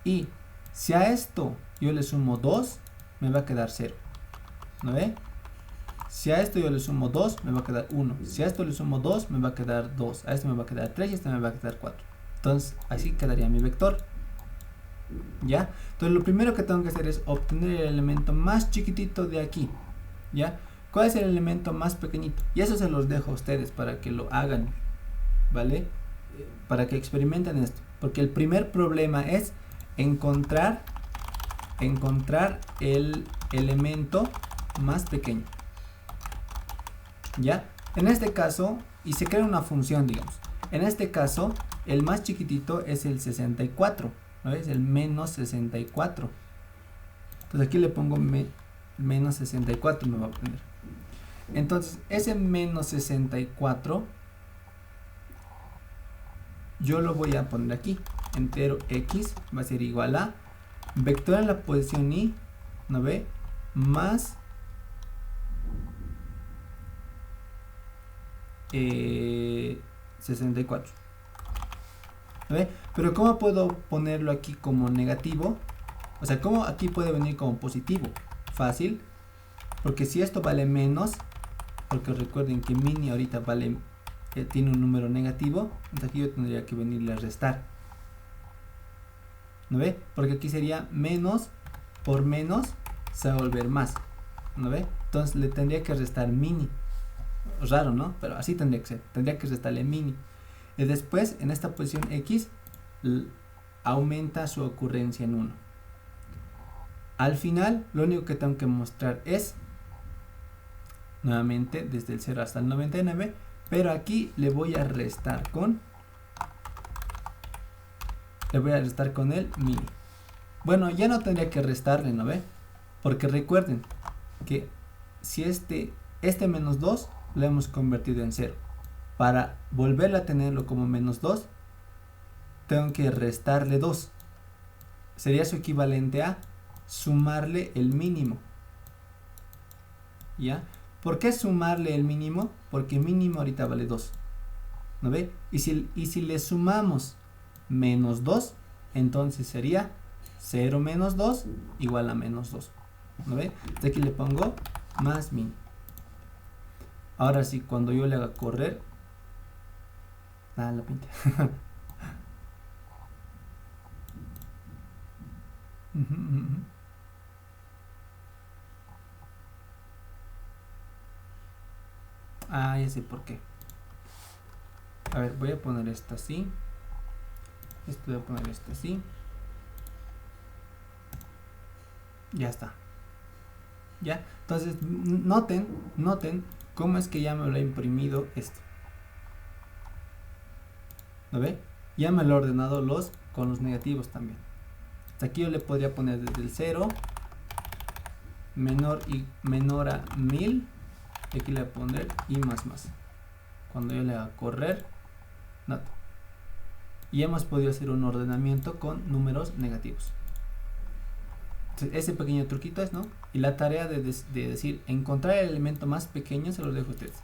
Y si a esto yo le sumo 2, me va a quedar 0. ¿No ve? Si a esto yo le sumo 2, me va a quedar 1. Si a esto le sumo 2, me va a quedar 2. A esto me va a quedar 3 y a este me va a quedar 4. Entonces, así quedaría mi vector. ¿Ya? Entonces, lo primero que tengo que hacer es obtener el elemento más chiquitito de aquí. ¿Ya? ¿Cuál es el elemento más pequeñito? Y eso se los dejo a ustedes para que lo hagan. ¿Vale? Para que experimenten esto. Porque el primer problema es encontrar el elemento más pequeño. ¿Ya? En este caso, y se crea una función, digamos. En este caso, el más chiquitito es el 64. ¿no ves? El menos 64. Entonces aquí le pongo menos 64, me va a poner. Entonces ese menos 64 yo lo voy a poner aquí. Entero x va a ser igual a vector en la posición y, ¿no ve? Más 64. ¿No ve? Pero ¿cómo puedo ponerlo aquí como negativo? O sea, ¿cómo aquí puede venir como positivo? Fácil. Porque si esto vale menos, porque recuerden que mini ahorita vale, tiene un número negativo, entonces aquí yo tendría que venirle a restar. ¿No ve? Porque aquí sería menos por menos se va a volver más. ¿No ve? Entonces le tendría que restar mini. Raro, ¿no? Pero así tendría que ser. Tendría que restarle mini. Y después, en esta posición x, aumenta su ocurrencia en 1. Al final, lo único que tengo que mostrar es, nuevamente, desde el 0 hasta el 99, pero aquí le voy a restar con el mini. Bueno, ya no tendría que restarle, ¿no ve? Porque recuerden que si este menos 2 lo hemos convertido en 0. Para volver a tenerlo como menos 2, tengo que restarle 2. Sería su equivalente a sumarle el mínimo. ¿Ya? ¿Por qué sumarle el mínimo? Porque mínimo ahorita vale 2. ¿No ve? Y si le sumamos menos 2, entonces sería 0 menos 2 igual a menos 2. ¿No ve? Entonces aquí le pongo más min. Ahora sí, cuando yo le haga correr, la pinta. Ah, ya sé por qué. A ver, voy a poner esto así. Esto voy a poner esto así. Ya está. Ya. Entonces, noten cómo es que ya me lo he imprimido esto. ¿Lo ve? Ya me lo he ordenado con los negativos también. Hasta aquí yo le podría poner desde el 0 menor a 1000. Y aquí le voy a poner y más. Cuando yo le haga correr, nota. Y hemos podido hacer un ordenamiento con números negativos. Entonces, ese pequeño truquito es, ¿no? Y la tarea de decir, encontrar el elemento más pequeño, se los dejo a ustedes.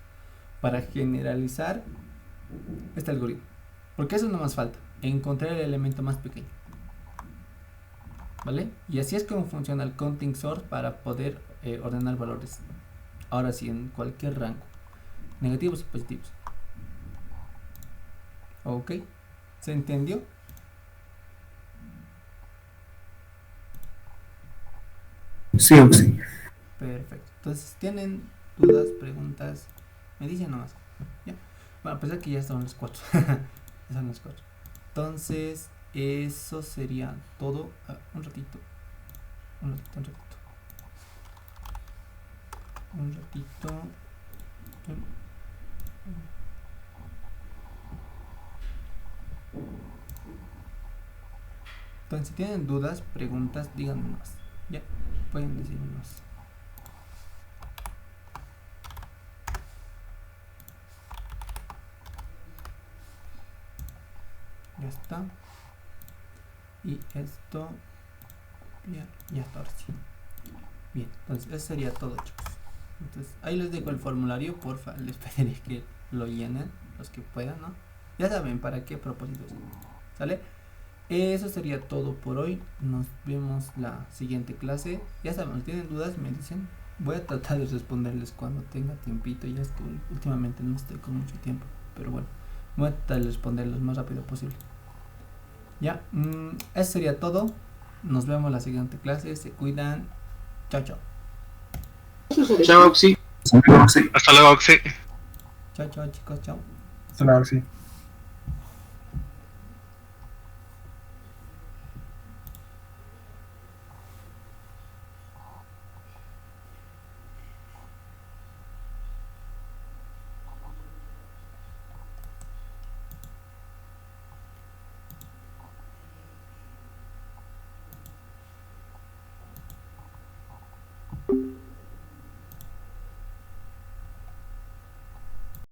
Para generalizar este algoritmo. Porque eso no más falta. Encontrar el elemento más pequeño. ¿Vale? Y así es como funciona el counting sort para poder ordenar valores. Ahora sí, en cualquier rango. Negativos y positivos. Ok. ¿Se entendió?
Sí, sí.
Perfecto. Entonces, ¿tienen dudas, preguntas? Me dicen nomás. ¿Ya? Bueno, pues aquí ya están los 4. Ya son los 4. Entonces, eso sería todo. Un ratito. Entonces, si tienen dudas, preguntas, díganme más. Ya, pueden decirme más. Ya está. Y esto ya está, ahora sí. Bien, entonces eso sería todo, chicos. Entonces ahí les dejo el formulario, porfa, les pediré que lo llenen los que puedan, ¿no? Ya saben para qué propósitos, ¿sale? Eso sería todo por hoy. Nos vemos la siguiente clase. Ya saben, si tienen dudas me dicen. Voy a tratar de responderles cuando tenga tiempito. Ya es que últimamente no estoy con mucho tiempo, pero bueno, voy a tratar de responder lo más rápido posible. Ya, eso sería todo. Nos vemos la siguiente clase. Se cuidan. Chao, chao.
Chao, Oxy.
Hasta luego, Oxy.
Chao, chao, chicos. Chao.
Hasta luego, sí.